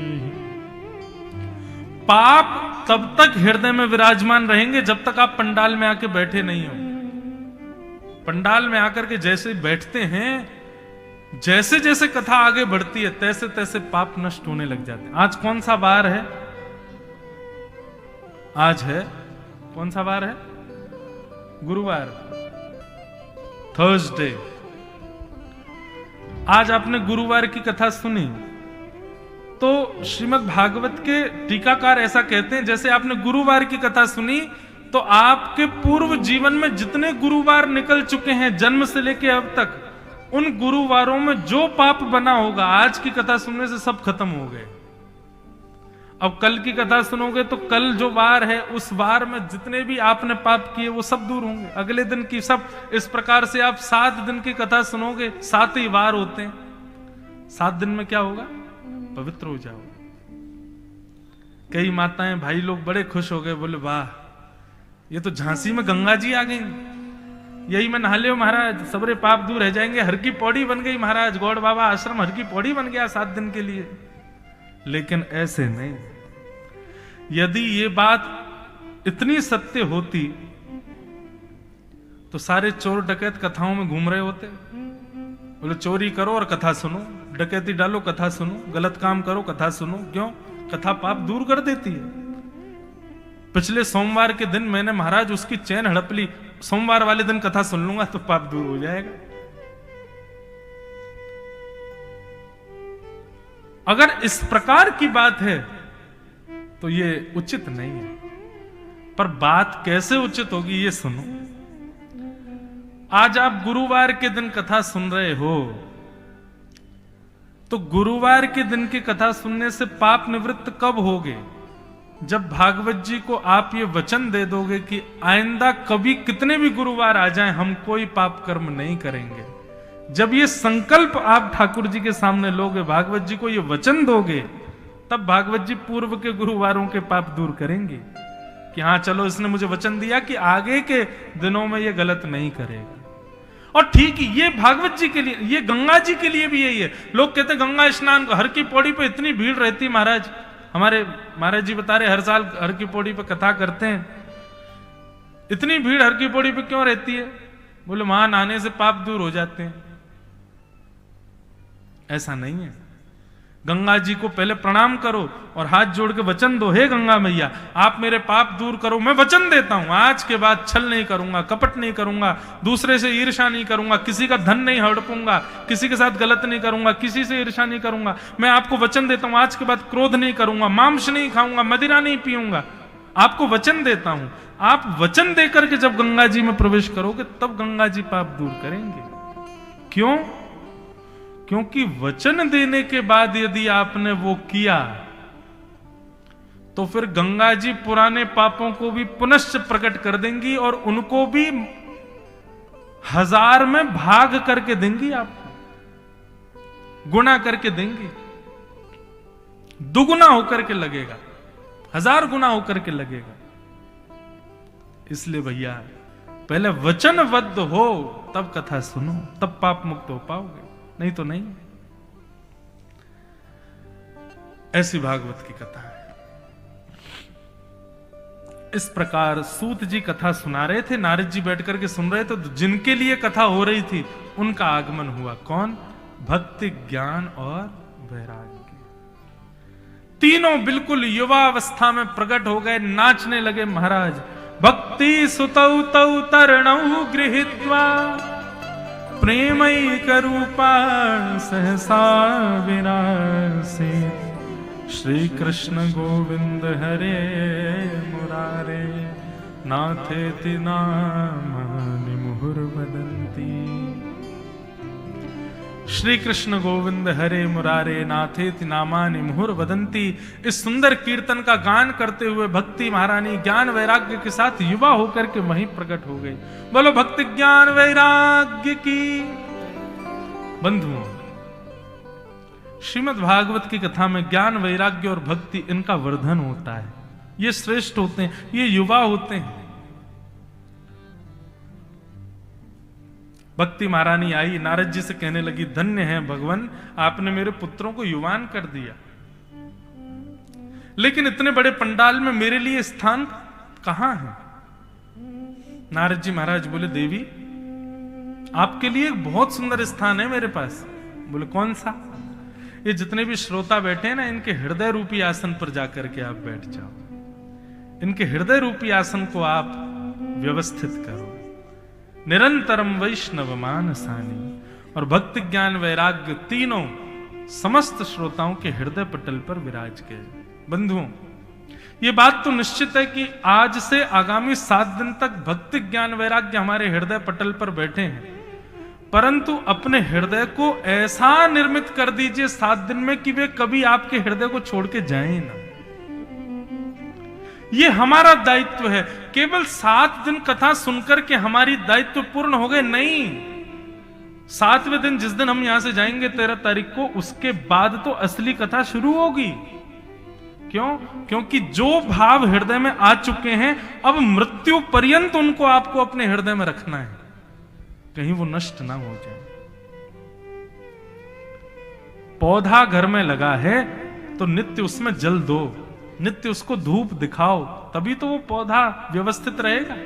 पाप तब तक हृदय में विराजमान रहेंगे जब तक आप पंडाल में आके बैठे नहीं हो। पंडाल में आकर के जैसे बैठते हैं, जैसे जैसे कथा आगे बढ़ती है तैसे तैसे पाप नष्ट होने लग जाते हैं। आज कौन सा वार है? आज है कौन सा वार है? गुरुवार, थर्सडे। आज आपने गुरुवार की कथा सुनी तो श्रीमद् भागवत के टीकाकार ऐसा कहते हैं, जैसे आपने गुरुवार की कथा सुनी तो आपके पूर्व जीवन में जितने गुरुवार निकल चुके हैं जन्म से लेकर अब तक, उन गुरुवारों में जो पाप बना होगा आज की कथा सुनने से सब खत्म हो गए। अब कल की कथा सुनोगे तो कल जो वार है उस वार में जितने भी आपने पाप किए वो सब दूर होंगे। अगले दिन की सब, इस प्रकार से आप 7 दिन की कथा सुनोगे, 7 ही वार होते हैं। 7 दिन में क्या होगा? पवित्र हो जाओगे। कई माताएं भाई लोग बड़े खुश हो गए, बोले वाह ये तो झांसी में गंगा जी आ गई, यही में नहा लियो महाराज, सबरे पाप दूर रह जाएंगे। हर की पौड़ी बन गई महाराज, गौड़ बाबा आश्रम हर की पौड़ी बन गया 7 दिन के लिए। लेकिन ऐसे नहीं। यदि ये बात इतनी सत्य होती तो सारे चोर डकैत कथाओं में घूम रहे होते। बोले चोरी करो और कथा सुनो, डकैती डालो कथा सुनो, गलत काम करो कथा सुनो। क्यों? कथा पाप दूर कर देती है। पिछले सोमवार के दिन मैंने महाराज उसकी चैन हड़प ली, सोमवार वाले दिन कथा सुन लूंगा तो पाप दूर हो जाएगा। अगर इस प्रकार की बात है तो ये उचित नहीं है। पर बात कैसे उचित होगी ये सुनो। आज आप गुरुवार के दिन कथा सुन रहे हो तो गुरुवार के दिन की कथा सुनने से पाप निवृत्त कब होगे? जब भागवत जी को आप ये वचन दे दोगे कि आइंदा कभी कितने भी गुरुवार आ जाएं हम कोई पाप कर्म नहीं करेंगे। जब ये संकल्प आप ठाकुर जी के सामने लोगे, भागवत जी को ये वचन दोगे, तब भागवत जी पूर्व के गुरुवारों के पाप दूर करेंगे कि हाँ चलो इसने मुझे वचन दिया कि आगे के दिनों में ये गलत नहीं करेगा। और ठीक ये भागवत जी के लिए, ये गंगा जी के लिए भी यही है। लोग कहते हैं गंगा स्नान हर की पौड़ी पे इतनी भीड़ रहती महाराज, हमारे महाराज जी बता रहे हर साल हर की पौड़ी पे कथा करते हैं, इतनी भीड़ हर की पौड़ी पे क्यों रहती है? बोले वहां नहाने से पाप दूर हो जाते हैं। ऐसा नहीं है। गंगा जी को पहले प्रणाम करो और हाथ जोड़ के वचन दो, हे गंगा मैया आप मेरे पाप दूर करो। मैं वचन देता हूं आज के बाद छल नहीं करूंगा, कपट नहीं करूंगा, दूसरे से ईर्ष्या नहीं करूंगा, किसी का धन नहीं हड़पूंगा, किसी के साथ गलत नहीं करूंगा, किसी से ईर्ष्या नहीं करूंगा। मैं आपको वचन देता हूं आज के बाद क्रोध नहीं करूंगा, मांस नहीं खाऊंगा, मदिरा नहीं पीऊंगा। आपको वचन देता हूं। आप वचन देकर के जब गंगा जी में प्रवेश करोगे तब गंगा जी पाप दूर करेंगे। क्यों? क्योंकि वचन देने के बाद यदि आपने वो किया तो फिर गंगा जी पुराने पापों को भी पुनश्च प्रकट कर देंगी और उनको भी 1000 में भाग करके देंगी, आपको गुना करके देंगी, दुगुना होकर के लगेगा, 1000 गुना होकर के लगेगा। इसलिए भैया पहले वचनबद्ध हो तब कथा सुनो, तब पाप मुक्त हो पाओगे, नहीं तो नहीं। ऐसी भागवत की कथा है। इस प्रकार सूत जी कथा सुना रहे थे, नारद जी बैठ करके सुन रहे थे, तो जिनके लिए कथा हो रही थी उनका आगमन हुआ। कौन? भक्ति, ज्ञान और वैराग्य। तीनों बिल्कुल युवा अवस्था में प्रकट हो गए, नाचने लगे महाराज। भक्ति सुतौ तौ तरणौ गृहीत्वा प्रेमैक रूपा सहसा विरासे। श्री कृष्ण गोविंद हरे मुरारे नाथेति नामानि मुहुर्वदन्ति। श्री कृष्ण गोविंद हरे मुरारे नाथेति नामानि मुहुर्वदन्ति। इस सुंदर कीर्तन का गान करते हुए भक्ति महारानी ज्ञान वैराग्य के साथ युवा होकर के वहीं प्रकट हो गई। बोलो भक्ति ज्ञान वैराग्य की। बंधुओं, श्रीमद् भागवत की कथा में ज्ञान वैराग्य और भक्ति इनका वर्धन होता है। ये श्रेष्ठ होते हैं, ये युवा होते हैं। भक्ति महारानी आई, नारद जी से कहने लगी, धन्य है भगवान, आपने मेरे पुत्रों को युवान कर दिया, लेकिन इतने बड़े पंडाल में मेरे लिए स्थान कहां है? नारद जी महाराज बोले, देवी आपके लिए एक बहुत सुंदर स्थान है मेरे पास। बोले कौन सा? ये जितने भी श्रोता बैठे हैं ना, इनके हृदय रूपी आसन पर जाकर के आप बैठ जाओ। इनके हृदय रूपी आसन को आप व्यवस्थित करो। निरंतरम वैष्णव मानसानी, और भक्ति ज्ञान वैराग्य तीनों समस्त श्रोताओं के हृदय पटल पर विराज गए। बंधुओं, ये बात तो निश्चित है कि आज से आगामी 7 दिन तक भक्ति ज्ञान वैराग्य हमारे हृदय पटल पर बैठे हैं, परंतु अपने हृदय को ऐसा निर्मित कर दीजिए 7 दिन में कि वे कभी आपके हृदय को छोड़ के जाएं ना। ये हमारा दायित्व है। केवल 7 दिन कथा सुनकर के हमारी दायित्व पूर्ण हो गए नहीं। 7वें दिन जिस दिन हम यहां से जाएंगे 13 तारीख को, उसके बाद तो असली कथा शुरू होगी। क्यों? क्योंकि जो भाव हृदय में आ चुके हैं, अब मृत्यु पर्यंत उनको आपको अपने हृदय में रखना है, कहीं वो नष्ट ना हो जाए। पौधा घर में लगा है तो नित्य उसमें जल दो, नित्य उसको धूप दिखाओ, तभी तो वो पौधा व्यवस्थित रहेगा।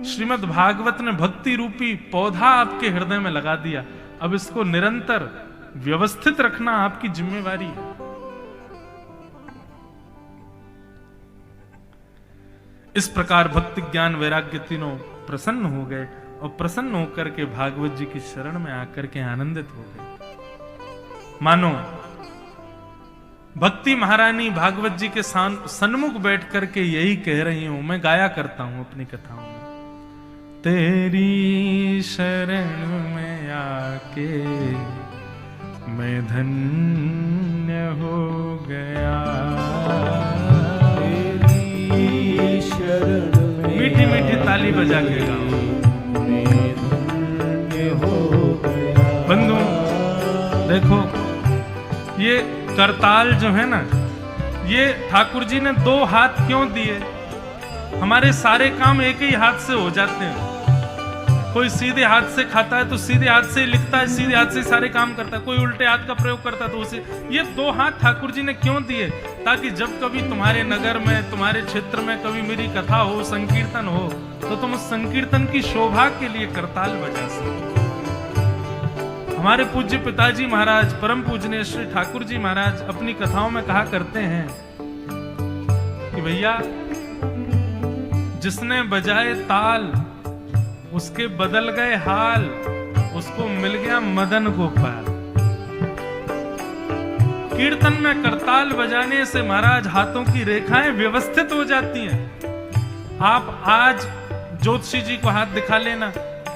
श्रीमद् भागवत ने भक्ति रूपी पौधा आपके हृदय में लगा दिया, अब इसको निरंतर व्यवस्थित रखना आपकी जिम्मेवारी है। इस प्रकार भक्ति ज्ञान वैराग्य तीनों प्रसन्न हो गए, और प्रसन्न होकर के भागवत जी की शरण में आकर के आनंदित हो गए। मानो भक्ति महारानी भागवत जी के सन्मुख बैठ करके यही कह रही हूं, मैं गाया करता हूं अपनी कथाओं में, तेरी शरण में आके मैं धन्य हो गया। तेरी शरण में मीठी मीठी ताली बजा के गाओ। मैं धन्य हो गया। बंधु देखो, ये करताल जो है ना, ये ठाकुर जी ने 2 हाथ क्यों दिए? हमारे सारे काम एक ही हाथ से हो जाते हैं। कोई सीधे हाथ से खाता है तो सीधे हाथ से लिखता है, सीधे हाथ से सारे काम करता है, कोई उल्टे हाथ का प्रयोग करता है तो उसे। ये 2 हाथ ठाकुर जी ने क्यों दिए? ताकि जब कभी तुम्हारे नगर में, तुम्हारे क्षेत्र में कभी मेरी कथा हो, संकीर्तन हो, तो तुम उस संकीर्तन की शोभा के लिए करताल बजा सको। हमारे पूज्य पिताजी महाराज, परम पूजनीय श्री ठाकुर जी महाराज अपनी कथाओं में कहा करते हैं कि भैया, जिसने बजाए ताल उसके बदल गए हाल, उसको मिल गया मदन गोपाल। कीर्तन में करताल बजाने से महाराज हाथों की रेखाएं व्यवस्थित हो जाती हैं। आप आज ज्योतिषी जी को हाथ दिखा लेना,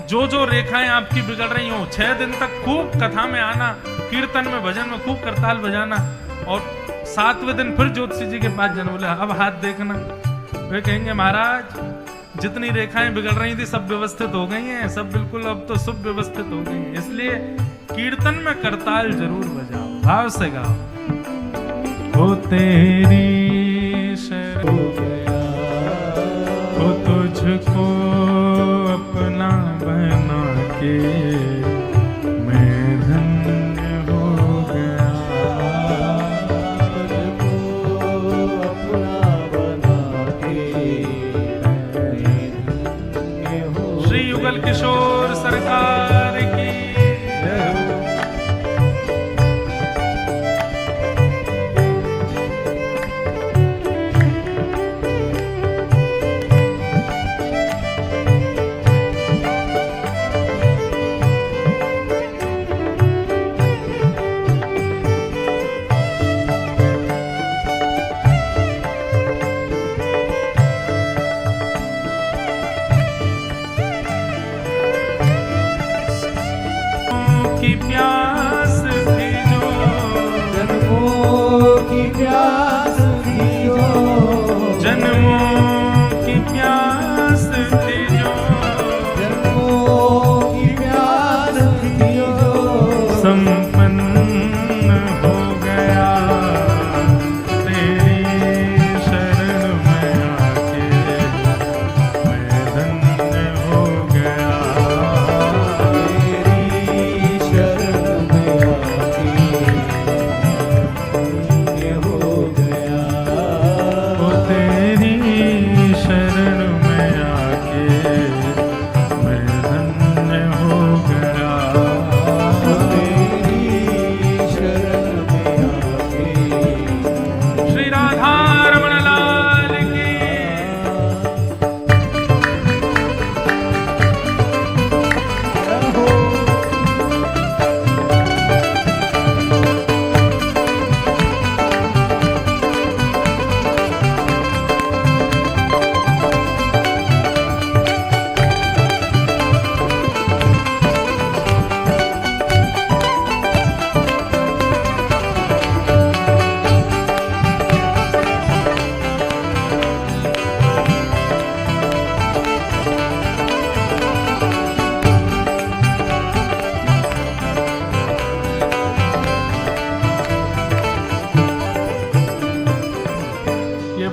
जो जो रेखाएं आपकी बिगड़ रही हो, 6 दिन तक खूब कथा में आना, कीर्तन में भजन में खूब करताल बजाना, और 7वें दिन फिर ज्योतिषी जी के पास जाना, बोले अब हाथ देखना। वे कहेंगे महाराज जितनी रेखाएं बिगड़ रही थी सब व्यवस्थित हो गई हैं, सब बिल्कुल अब तो सब व्यवस्थित हो गई हैं। इसलिए कीर्तन में करताल जरूर बजाओ, भाव से गाओ। हो तेरी शरण हो गया। हो तुझको अपना बना के मैं धन्य हो गया। तुझको अपना बना के मैं धन्य हो। श्री युगल किशोर सरकार की जय हो।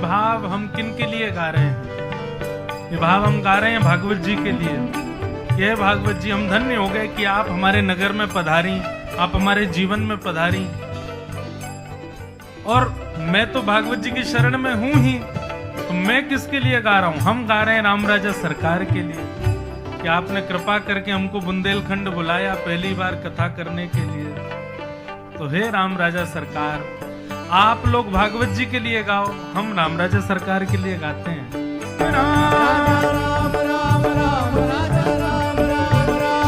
भाव हम किन के लिए गा रहे हैं? ये भाव हम गा रहे हैं भागवत जी के लिए। ये भागवत जी, हम धन्य हो गए कि आप हमारे नगर में पधारी, आप हमारे जीवन में पधारी। और मैं तो भागवत जी की शरण में हूं ही, तो मैं किसके लिए गा रहा हूं? हम गा रहे हैं राम राजा सरकार के लिए कि आपने कृपा करके हमको बुंदेलखंड बुलाया पहली बार कथा करने के लिए। तो हे राम राजा सरकार, आप लोग भागवत जी के लिए गाओ, हम राम राजा सरकार के लिए गाते हैं।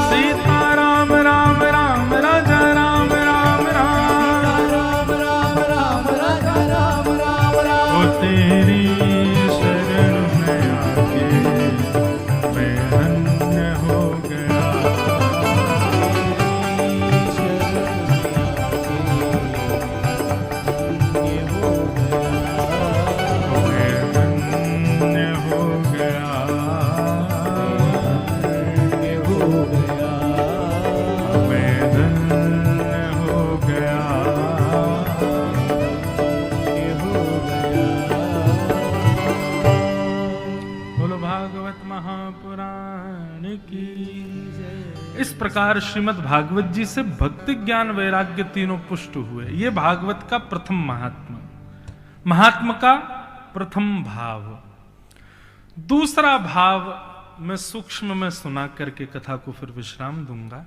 सीता राम राम राम राजा राम राम राम, ओ तेरी शरण में आके मैं धन्य हो गया। इस प्रकार श्रीमद् भागवत जी से भक्ति ज्ञान वैराग्य तीनों पुष्ट हुए। ये भागवत का प्रथम महात्मा, महात्मा का प्रथम भाव। दूसरा भाव मैं सूक्ष्म में सुना करके कथा को फिर विश्राम दूंगा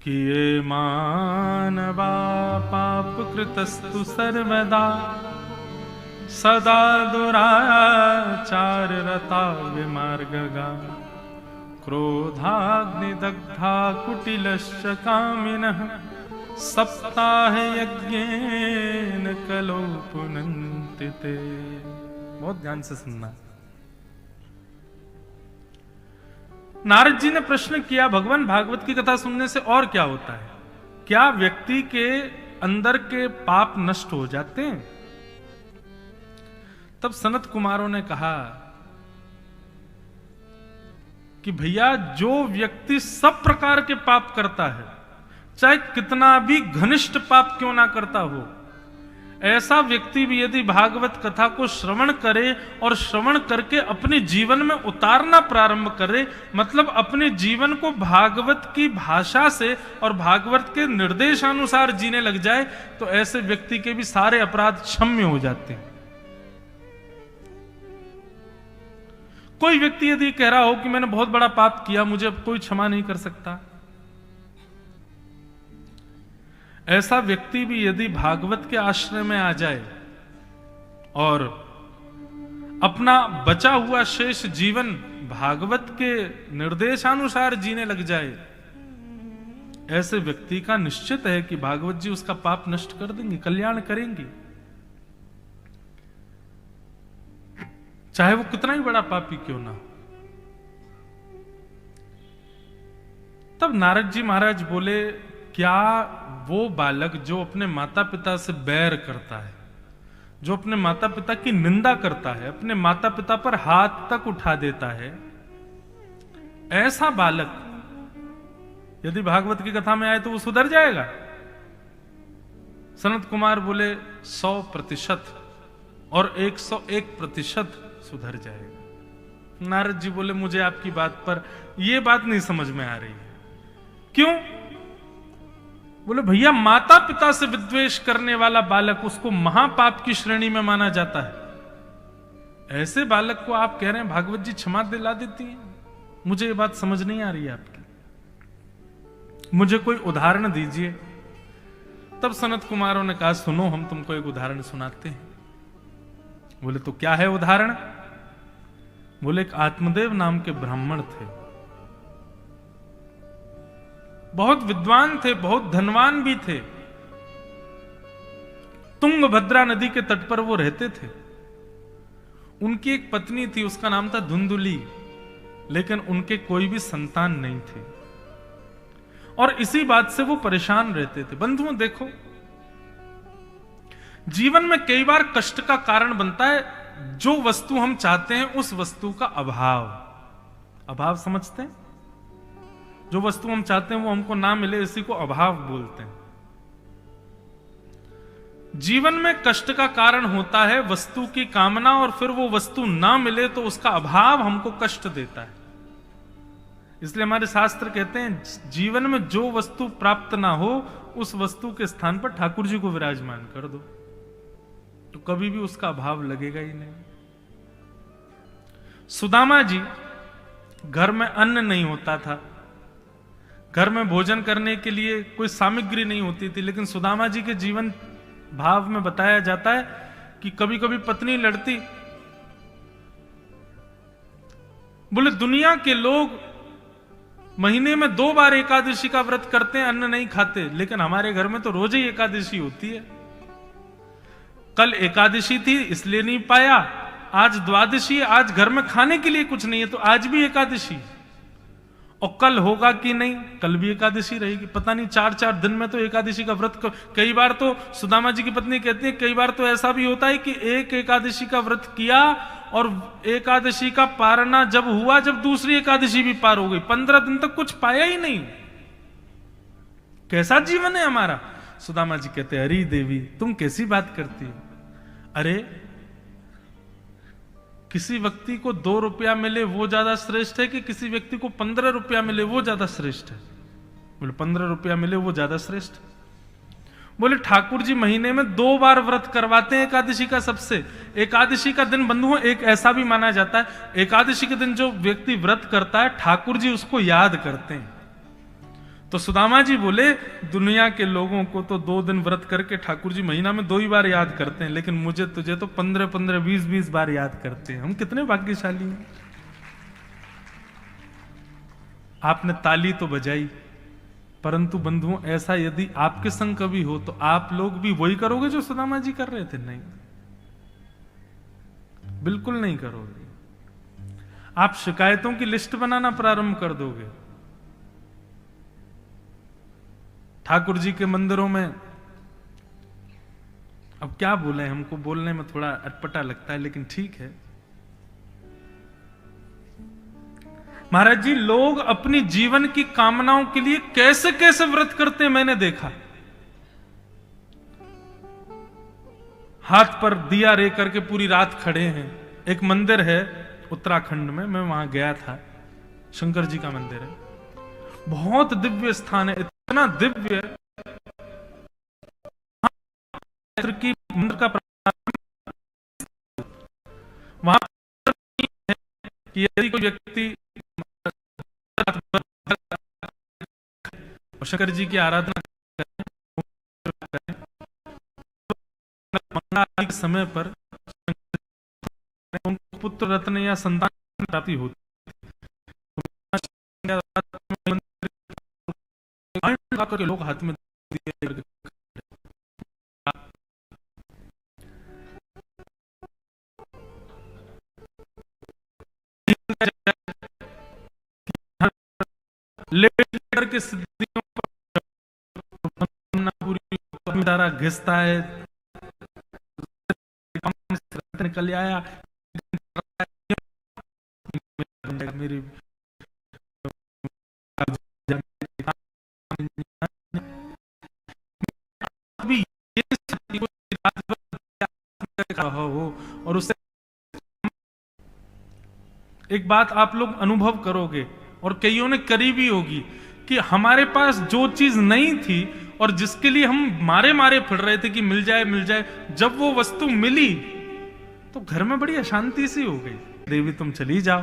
कि ये मानवा पाप कृतस्तु सर्वदा सदा दुराचार रता विमार्गगा क्रोधाग्निदग्धा कुटिलश्च कामिनः सप्ताह यज्ञेन कलो पुनन्ति ते। बहुत ध्यान से सुनना। नारद जी ने प्रश्न किया, भगवान भागवत की कथा सुनने से और क्या होता है? क्या व्यक्ति के अंदर के पाप नष्ट हो जाते हैं? तब सनत कुमारों ने कहा कि भैया, जो व्यक्ति सब प्रकार के पाप करता है, चाहे कितना भी घनिष्ठ पाप क्यों ना करता हो, ऐसा व्यक्ति भी यदि भागवत कथा को श्रवण करे और श्रवण करके अपने जीवन में उतारना प्रारंभ करे, मतलब अपने जीवन को भागवत की भाषा से और भागवत के निर्देशानुसार जीने लग जाए, तो ऐसे व्यक्ति के भी सारे अपराध क्षम्य हो जाते हैं। कोई व्यक्ति यदि कह रहा हो कि मैंने बहुत बड़ा पाप किया, मुझे अब कोई क्षमा नहीं कर सकता, ऐसा व्यक्ति भी यदि भागवत के आश्रय में आ जाए और अपना बचा हुआ शेष जीवन भागवत के निर्देशानुसार जीने लग जाए, ऐसे व्यक्ति का निश्चित है कि भागवत जी उसका पाप नष्ट कर देंगे, कल्याण करेंगे, चाहे वो कितना ही बड़ा पापी क्यों ना हो। तब नारद जी महाराज बोले, क्या वो बालक जो अपने माता पिता से बैर करता है, जो अपने माता पिता की निंदा करता है, अपने माता पिता पर हाथ तक उठा देता है, ऐसा बालक यदि भागवत की कथा में आए तो वो सुधर जाएगा? सनत कुमार बोले 100% और 101% सुधर जाएगा। नारद जी बोले, मुझे आपकी बात पर यह बात नहीं समझ में आ रही है। क्यों? बोले, भैया, माता पिता से विद्वेष करने वाला बालक, उसको महापाप की श्रेणी में माना जाता है। ऐसे बालक को आप कह रहे हैं भागवत जी क्षमा दिला देती है? मुझे ये बात समझ नहीं आ रही है आपकी, मुझे कोई उदाहरण दीजिए। तब सनत कुमारों ने कहा, सुनो, हम तुमको एक उदाहरण सुनाते हैं। बोले, तो क्या है उदाहरण? बोले, एक आत्मदेव नाम के ब्राह्मण थे, बहुत विद्वान थे, बहुत धनवान भी थे। तुंगभद्रा नदी के तट पर वो रहते थे। उनकी एक पत्नी थी, उसका नाम था धुंधुली, लेकिन उनके कोई भी संतान नहीं थे और इसी बात से वो परेशान रहते थे। बंधुओं, देखो, जीवन में कई बार कष्ट का कारण बनता है जो वस्तु हम चाहते हैं उस वस्तु का अभाव। अभाव समझते हैं? जो वस्तु हम चाहते हैं वो हमको ना मिले, इसी को अभाव बोलते हैं। जीवन में कष्ट का कारण होता है वस्तु की कामना, और फिर वो वस्तु ना मिले तो उसका अभाव हमको कष्ट देता है। इसलिए हमारे शास्त्र कहते हैं जीवन में जो वस्तु प्राप्त ना हो उस वस्तु के स्थान पर ठाकुर जी को विराजमान कर दो, तो कभी भी उसका अभाव लगेगा ही नहीं। सुदामा जी, घर में अन्न नहीं होता था, घर में भोजन करने के लिए कोई सामग्री नहीं होती थी, लेकिन सुदामा जी के जीवन भाव में बताया जाता है कि कभी कभी पत्नी लड़ती, बोले दुनिया के लोग महीने में 2 बार एकादशी का व्रत करते हैं, अन्न नहीं खाते, लेकिन हमारे घर में तो रोज ही एकादशी होती है। कल एकादशी थी इसलिए नहीं पाया, आज द्वादशी, आज घर में खाने के लिए कुछ नहीं है तो आज भी एकादशी, और कल होगा कि नहीं, कल भी एकादशी रहेगी। पता नहीं 4-4 दिन में तो एकादशी का व्रत कई बार तो सुदामा जी की पत्नी कहती है कई बार तो ऐसा भी होता है कि एक एकादशी का व्रत किया और एकादशी का पारना जब हुआ, जब दूसरी एकादशी भी पार हो गई, 15 दिन तक कुछ पाया ही नहीं। कैसा जीवन है हमारा। सुदामा जी कहते हैं अरे देवी तुम कैसी बात करती हो, अरे किसी व्यक्ति को 2 रुपया मिले वो ज्यादा श्रेष्ठ है कि किसी व्यक्ति को 15 रुपया मिले वो ज्यादा श्रेष्ठ है। बोले 15 रुपया मिले वो ज्यादा श्रेष्ठ। बोले ठाकुर जी महीने में 2 बार व्रत करवाते हैं एकादशी का। सबसे एकादशी का दिन बंधुओं एक ऐसा भी माना जाता है, एकादशी के दिन जो व्यक्ति व्रत करता है ठाकुर जी उसको याद करते हैं। तो सुदामा जी बोले दुनिया के लोगों को तो 2 दिन व्रत करके ठाकुर जी महीना में 2 ही बार याद करते हैं, लेकिन मुझे तुझे तो 15-15, 20-20 बार याद करते हैं। हम कितने भाग्यशाली हैं। आपने ताली तो बजाई, परंतु बंधुओं ऐसा यदि आपके संग कभी हो तो आप लोग भी वही करोगे जो सुदामा जी कर रहे थे? नहीं, बिल्कुल नहीं करोगे। आप शिकायतों की लिस्ट बनाना प्रारंभ कर दोगे। ठाकुर जी के मंदिरों में, अब क्या बोले, हमको बोलने में थोड़ा अटपटा लगता है लेकिन ठीक है। महाराज जी लोग अपनी जीवन की कामनाओं के लिए कैसे कैसे व्रत करते हैं मैंने देखा। हाथ पर दिया रे करके पूरी रात खड़े हैं। एक मंदिर है उत्तराखंड में, मैं वहां गया था, शंकर जी का मंदिर है, बहुत दिव्य स्थान है, इतना दिव्य की मंदिर का वहां कि यदि कोई व्यक्ति शंकर जी की आराधना करें मंगल के समय पर उनको पुत्र रत्न या संतान प्राप्ति होती है। लोग हाथ में लेटर के सिद्धियों पर पूरी घिसता है, निकल आया मेरी हो। और उससे एक बात आप लोग अनुभव करोगे और कईयों ने करी भी होगी कि हमारे पास जो चीज नहीं थी और जिसके लिए हम मारे मारे फिर रहे थे कि मिल जाए मिल जाए, जब वो वस्तु मिली तो घर में बड़ी अशांति सी हो गई। देवी तुम चली जाओ।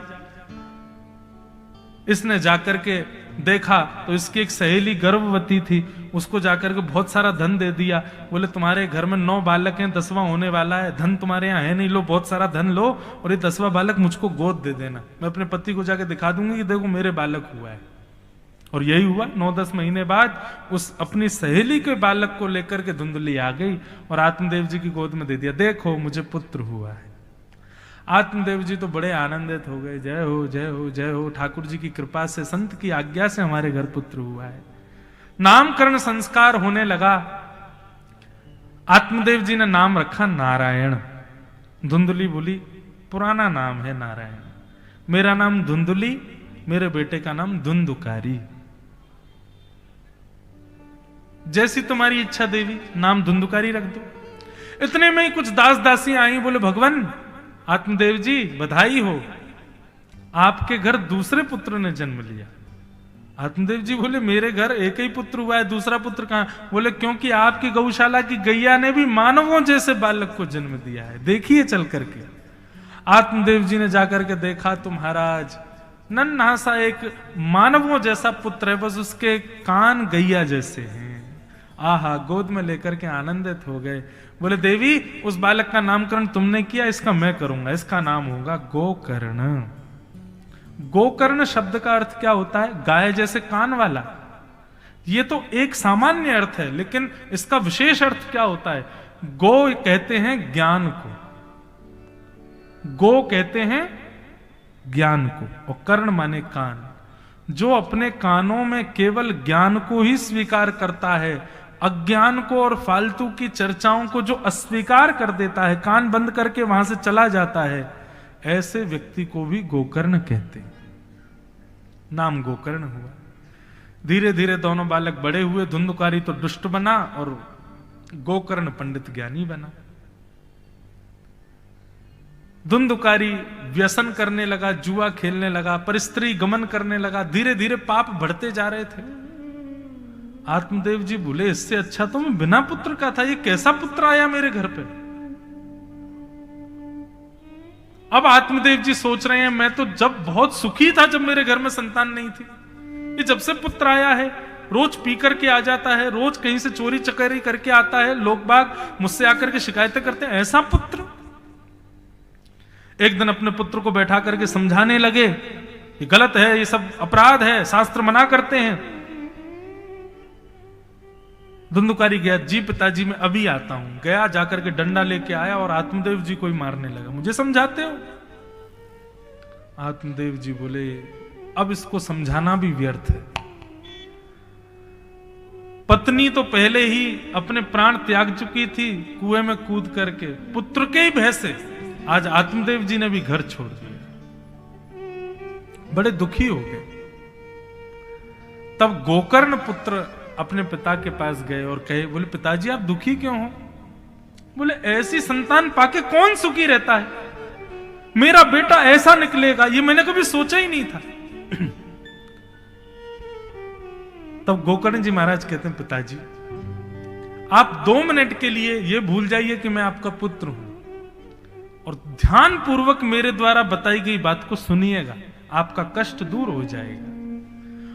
इसने जाकर के देखा तो इसकी एक सहेली गर्भवती थी, उसको जाकर के बहुत सारा धन दे दिया। बोले तुम्हारे घर में 9 बालक हैं, 10वां होने वाला है, धन तुम्हारे यहाँ है नहीं, लो बहुत सारा धन लो और ये 10वां बालक मुझको गोद दे देना, मैं अपने पति को जाके दिखा दूंगी कि देखो मेरे बालक हुआ है। और यही हुआ। 9-10 महीने बाद उस अपनी सहेली के बालक को लेकर के धुंधली आ गई और आत्मदेव जी की गोद में दे दिया, देखो मुझे पुत्र हुआ है। आत्मदेव जी तो बड़े आनंदित हो गए, जय हो जय हो जय हो, ठाकुर जी की कृपा से, संत की आज्ञा से हमारे घर पुत्र हुआ है। नामकरण संस्कार होने लगा। आत्मदेव जी ने नाम रखा नारायण। धुंधली बोली पुराना नाम है नारायण, मेरा नाम धुंधली, मेरे बेटे का नाम धुंधुकारी। जैसी तुम्हारी इच्छा देवी, नाम धुंधुकारी रख दो। इतने में ही कुछ दास दासी आई, बोले भगवान आत्मदेव जी बधाई हो, आपके घर दूसरे पुत्र ने जन्म लिया। आत्मदेव जी बोले मेरे घर एक ही पुत्र हुआ है, दूसरा पुत्र कहां? बोले क्योंकि आपकी गौशाला की गैया ने भी मानवों जैसे बालक को जन्म दिया है, देखिए चल करके। आत्मदेव जी ने जाकर के देखा तो महाराज नन्हा सा एक मानवों जैसा पुत्र है, बस उसके कान गैया जैसे हैं। आहा, गोद में लेकर के आनंदित हो गए। बोले देवी उस बालक का नामकरण तुमने किया, इसका मैं करूंगा, इसका नाम होगा गोकर्ण। गोकर्ण शब्द का अर्थ क्या होता है? गाय जैसे कान वाला। ये तो एक सामान्य अर्थ है, लेकिन इसका विशेष अर्थ क्या होता है? गो कहते हैं ज्ञान को, गो कहते हैं ज्ञान को, और कर्ण माने कान। जो अपने कानों में केवल ज्ञान को ही स्वीकार करता है, अज्ञान को और फालतू की चर्चाओं को जो अस्वीकार कर देता है, कान बंद करके वहां से चला जाता है, ऐसे व्यक्ति को भी गोकर्ण कहते हैं। नाम गोकर्ण हुआ। धीरे धीरे दोनों बालक बड़े हुए। धुंधुकारी तो दुष्ट बना और गोकर्ण पंडित ज्ञानी बना। धुंधुकारी व्यसन करने लगा, जुआ खेलने लगा, परस्त्री गमन करने लगा। धीरे धीरे पाप बढ़ते जा रहे थे। आत्मदेव जी बोले इससे अच्छा तो मैं बिना पुत्र का था, ये कैसा पुत्र आया मेरे घर पे। अब आत्मदेव जी सोच रहे हैं मैं तो जब बहुत सुखी था जब मेरे घर में संतान नहीं थी, ये जब से पुत्र आया है रोज पी करके आ जाता है, रोज कहीं से चोरी चकारी करके आता है, लोग बाग मुझसे आकर के शिकायतें करते हैं, ऐसा पुत्र। एक दिन अपने पुत्र को बैठा करके समझाने लगे ये गलत है, ये सब अपराध है, शास्त्र मना करते हैं। धुंधुकारी गया, जी पिताजी मैं अभी आता हूं। गया, जाकर के डंडा लेके आया और आत्मदेव जी को ही मारने लगा। मुझे समझाते हो? आत्मदेव जी बोले अब इसको समझाना भी व्यर्थ है। पत्नी तो पहले ही अपने प्राण त्याग चुकी थी कुएं में कूद करके, पुत्र के ही भय से आज आत्मदेव जी ने भी घर छोड़ दिया। बड़े दुखी हो गए। तब गोकर्ण पुत्र अपने पिता के पास गए और कहे, बोले पिताजी आप दुखी क्यों हो? बोले ऐसी संतान पाके कौन सुखी रहता है, मेरा बेटा ऐसा निकलेगा ये मैंने कभी सोचा ही नहीं था। तब गोकर्ण जी महाराज कहते हैं पिताजी आप 2 मिनट के लिए ये भूल जाइए कि मैं आपका पुत्र हूं और ध्यान पूर्वक मेरे द्वारा बताई गई बात को सुनिएगा, आपका कष्ट दूर हो जाएगा।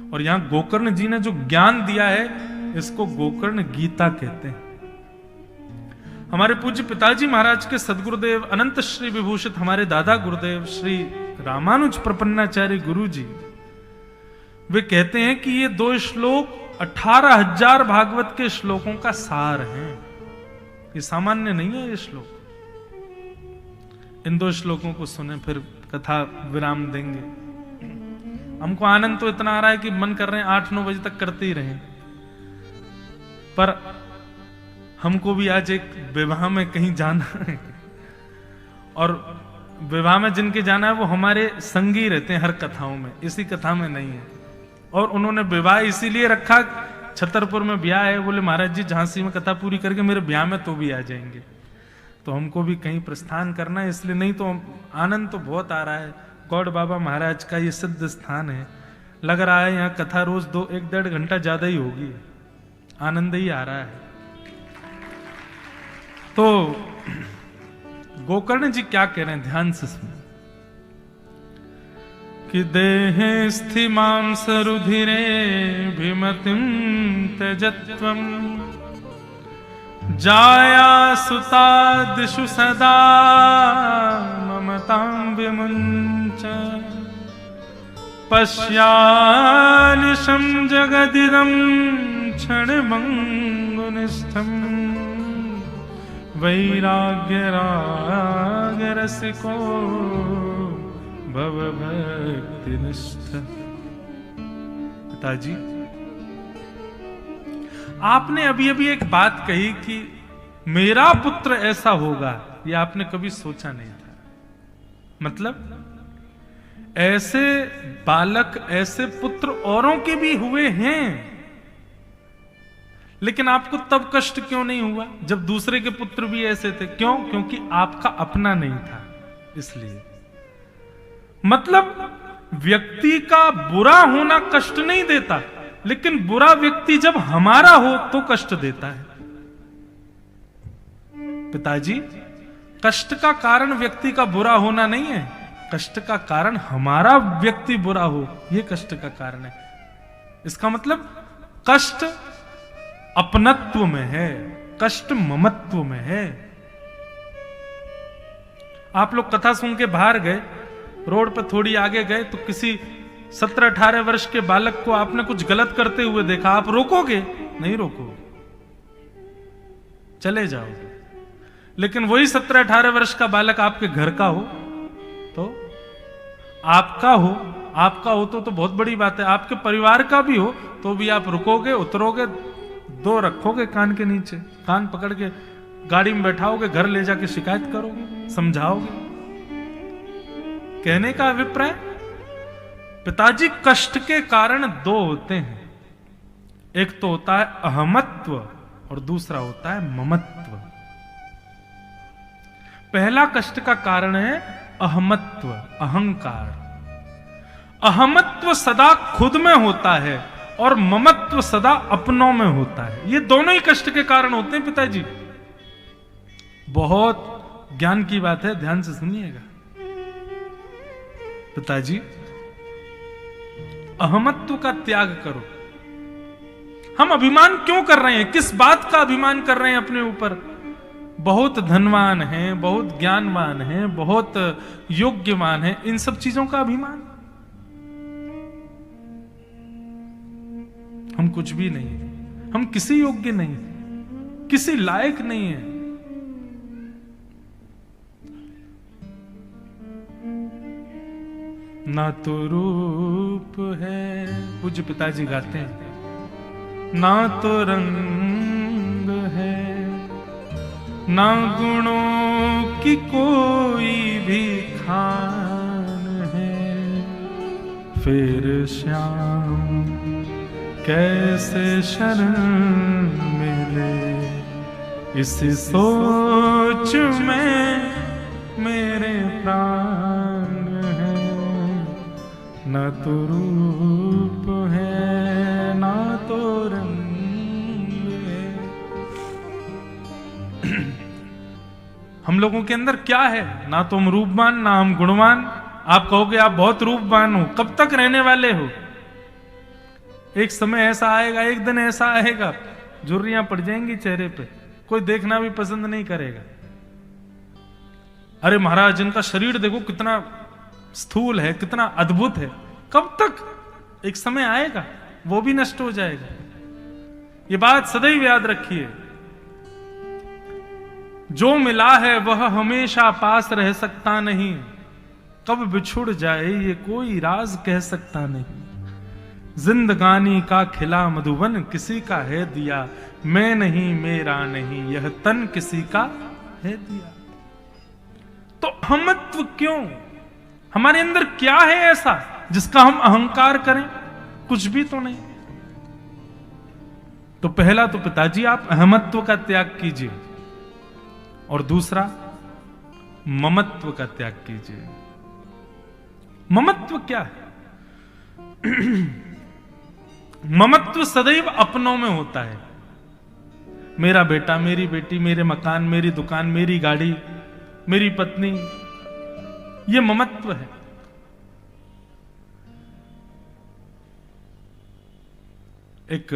और यहां गोकर्ण जी ने जो ज्ञान दिया है इसको गोकर्ण गीता कहते हैं। हमारे पूज्य पिताजी महाराज के सदगुरुदेव अनंत श्री विभूषित हमारे दादा गुरुदेव श्री रामानुज प्रपन्नाचार्य गुरु जी, वे कहते हैं कि ये 2 श्लोक 18,000 भागवत के श्लोकों का सार हैं। ये सामान्य नहीं है ये श्लोक। इन 2 श्लोकों को सुने फिर कथा विराम देंगे। हमको आनंद तो इतना आ रहा है कि मन कर रहे हैं 8-9 बजे तक करते ही रहें, पर हमको भी आज एक विवाह में कहीं जाना है और विवाह में जिनके जाना है वो हमारे संगी रहते हैं हर कथाओं में, इसी कथा में नहीं है। और उन्होंने विवाह इसीलिए रखा, छतरपुर में ब्याह है, बोले महाराज जी झांसी में कथा पूरी करके मेरे ब्याह में तो भी आ जाएंगे। तो हमको भी कहीं प्रस्थान करना है, इसलिए नहीं तो आनंद तो बहुत आ रहा है। गौड़ बाबा महाराज का ये सिद्ध स्थान है, लग रहा है यहाँ कथा रोज 1-1.5 घंटा ज्यादा ही होगी, आनंद ही आ रहा है। तो गोकर्ण जी क्या कह रहे हैं, ध्यान से सुनो कि देहे स्थिमांस रुधिरे भिमतिम त्यजत्वम जाया सुता दिशु सदा ममतां विमुञ्च पश्यानिशं जगदिदं क्षणमङ्गुनिष्ठं वैराग्यरागरसिको भवभक्तिनिष्ठ। पिताजी आपने अभी अभी एक बात कही कि मेरा पुत्र ऐसा होगा, ये आपने कभी सोचा नहीं था। मतलब ऐसे बालक ऐसे पुत्र औरों के भी हुए हैं, लेकिन आपको तब कष्ट क्यों नहीं हुआ जब दूसरे के पुत्र भी ऐसे थे? क्यों? क्योंकि आपका अपना नहीं था, इसलिए। मतलब व्यक्ति का बुरा होना कष्ट नहीं देता, लेकिन बुरा व्यक्ति जब हमारा हो तो कष्ट देता है। पिताजी, कष्ट का कारण व्यक्ति का बुरा होना नहीं है, कष्ट का कारण हमारा व्यक्ति बुरा हो, यह कष्ट का कारण है। इसका मतलब कष्ट अपनत्व में है, कष्ट ममत्व में है। आप लोग कथा सुन के बाहर गए, रोड पर थोड़ी आगे गए तो किसी 17-18 वर्ष के बालक को आपने कुछ गलत करते हुए देखा, आप रोकोगे? नहीं रोकोगे, चले जाओगे। लेकिन वही 17-18 वर्ष का बालक आपके घर का हो, तो आपका हो तो बहुत बड़ी बात है। आपके परिवार का भी हो तो भी आप रुकोगे, उतरोगे, 2 रखोगे कान के नीचे, कान पकड़ के गाड़ी में बैठाओगे, घर ले जाके शिकायत करोगे, समझाओगे। कहने का अभिप्राय, पिताजी कष्ट के कारण 2 होते हैं। एक तो होता है अहमत्व और दूसरा होता है ममत्व। पहला कष्ट का कारण है अहमत्व, अहंकार। अहमत्व सदा खुद में होता है और ममत्व सदा अपनों में होता है। ये दोनों ही कष्ट के कारण होते हैं पिताजी। बहुत ज्ञान की बात है, ध्यान से सुनिएगा। पिताजी, अहमत्व का त्याग करो। हम अभिमान क्यों कर रहे हैं? किस बात का अभिमान कर रहे हैं अपने ऊपर? बहुत धनवान हैं, बहुत ज्ञानवान हैं, बहुत योग्यवान हैं, इन सब चीजों का अभिमान? हम कुछ भी नहीं है, हम किसी योग्य नहीं, किसी लायक नहीं है। ना तो रूप है, पूज्य पिताजी गाते हैं, ना तो रंग है, ना गुणों की कोई भी खान है, फिर श्याम कैसे शरण मिले, इस सोच में मेरे प्राण है, न तो रूप है ना तो रंग है। हम लोगों के अंदर क्या है? ना तो हम रूपवान, ना हम गुणवान। आप कहोगे आप बहुत रूपवान हो, कब तक रहने वाले हो? एक समय ऐसा आएगा, एक दिन ऐसा आएगा, झुर्रियां पड़ जाएंगी चेहरे पे, कोई देखना भी पसंद नहीं करेगा। अरे महाराज, इनका शरीर देखो कितना स्थूल है, कितना अद्भुत है। कब तक? एक समय आएगा, वो भी नष्ट हो जाएगा। ये बात सदैव याद रखिए। जो मिला है वह हमेशा पास रह सकता नहीं, कब बिछुड़ जाए ये कोई राज कह सकता नहीं। जिंदगानी का खिला मधुबन किसी का है दिया, मैं नहीं मेरा नहीं यह तन किसी का है दिया। तो अहमत्व क्यों? हमारे अंदर क्या है ऐसा जिसका हम अहंकार करें? कुछ भी तो नहीं। तो पहला तो पिताजी आप अहमत्व का त्याग कीजिए, और दूसरा ममत्व का त्याग कीजिए। ममत्व क्या है? ममत्व सदैव अपनों में होता है। मेरा बेटा, मेरी बेटी, मेरे मकान, मेरी दुकान, मेरी गाड़ी, मेरी पत्नी, यह ममत्व है। एक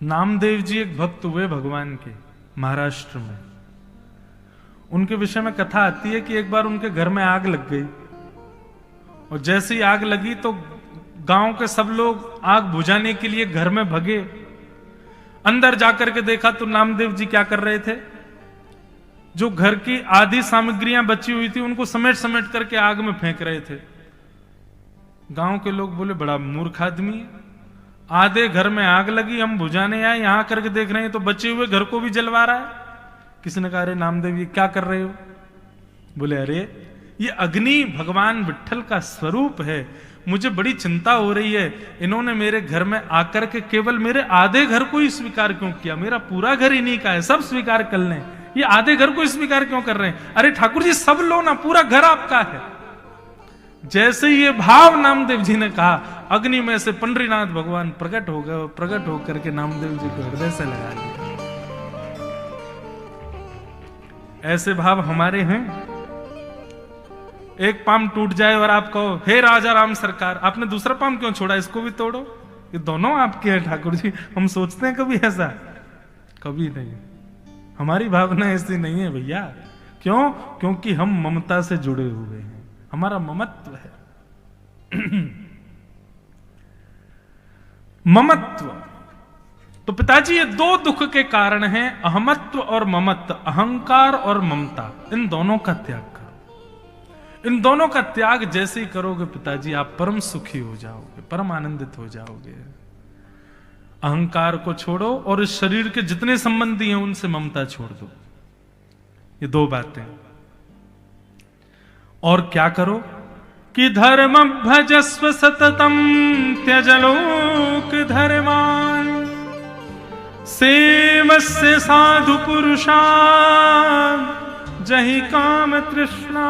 नामदेव जी एक भक्त हुए भगवान के, महाराष्ट्र में। उनके विषय में कथा आती है कि एक बार उनके घर में आग लग गई, और जैसे ही आग लगी तो गांव के सब लोग आग बुझाने के लिए घर में भगे। अंदर जाकर के देखा तो नामदेव जी क्या कर रहे थे? जो घर की आधी सामग्रियां बची हुई थी उनको समेट समेट करके आग में फेंक रहे थे। गांव के लोग बोले बड़ा मूर्ख आदमी है, आधे घर में आग लगी, हम बुझाने आए, यहां करके देख रहे हैं तो बचे हुए घर को भी जलवा रहा है। किसी ने कहा अरे नामदेव ये क्या कर रहे हो? बोले अरे ये अग्नि भगवान विट्ठल का स्वरूप है। मुझे बड़ी चिंता हो रही है, इन्होंने मेरे घर में आकर के केवल मेरे आधे घर को ही स्वीकार क्यों किया? मेरा पूरा घर इन्हीं का है, सब स्वीकार कर लें, ये आधे घर को स्वीकार क्यों कर रहे हैं? अरे ठाकुर जी सब लो ना, पूरा घर आपका है। जैसे ये भाव नामदेव जी ने कहा, अग्नि में से पंडरीनाथ भगवान प्रकट हो गए, प्रकट होकर के नामदेव जी को हृदय से लगा लिया। ऐसे भाव हमारे हैं। एक पाम टूट जाए और आप कहो हे राजा राम सरकार, आपने दूसरा पाम क्यों छोड़ा, इसको भी तोड़ो, ये दोनों आपके हैं ठाकुर जी। हम सोचते हैं कभी ऐसा? कभी नहीं। हमारी भावना ऐसी नहीं है भैया। क्यों? क्योंकि हम ममता से जुड़े हुए हैं, हमारा ममत्व है। ममत्व। तो पिताजी ये दो दुख के कारण हैं, अहमत्व और ममत्व, अहंकार और ममता। इन दोनों का त्याग करो। इन दोनों का त्याग जैसे ही करोगे पिताजी, आप परम सुखी हो जाओगे, परम आनंदित हो जाओगे। अहंकार को छोड़ो और इस शरीर के जितने संबंधी हैं उनसे ममता छोड़ दो। ये दो बातें। और क्या करो कि धर्म भजस्व सततम त्यजलोक धर्मान सेवस्य साधु पुरुषा जहि काम तृष्णा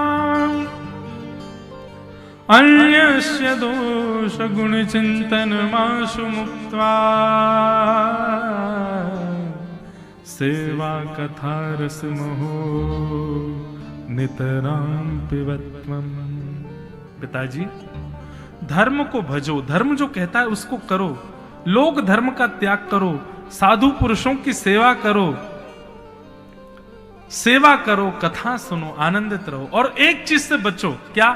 अन्यस्य दोष गुण चिंतन माशु मुक्त्वा सेवा कथा रस मोहो नितराम पिबत्वम। पिताजी धर्म को भजो, धर्म जो कहता है उसको करो, लोक धर्म का त्याग करो, साधु पुरुषों की सेवा करो, सेवा करो, कथा सुनो, आनंदित रहो। और एक चीज से बचो, क्या?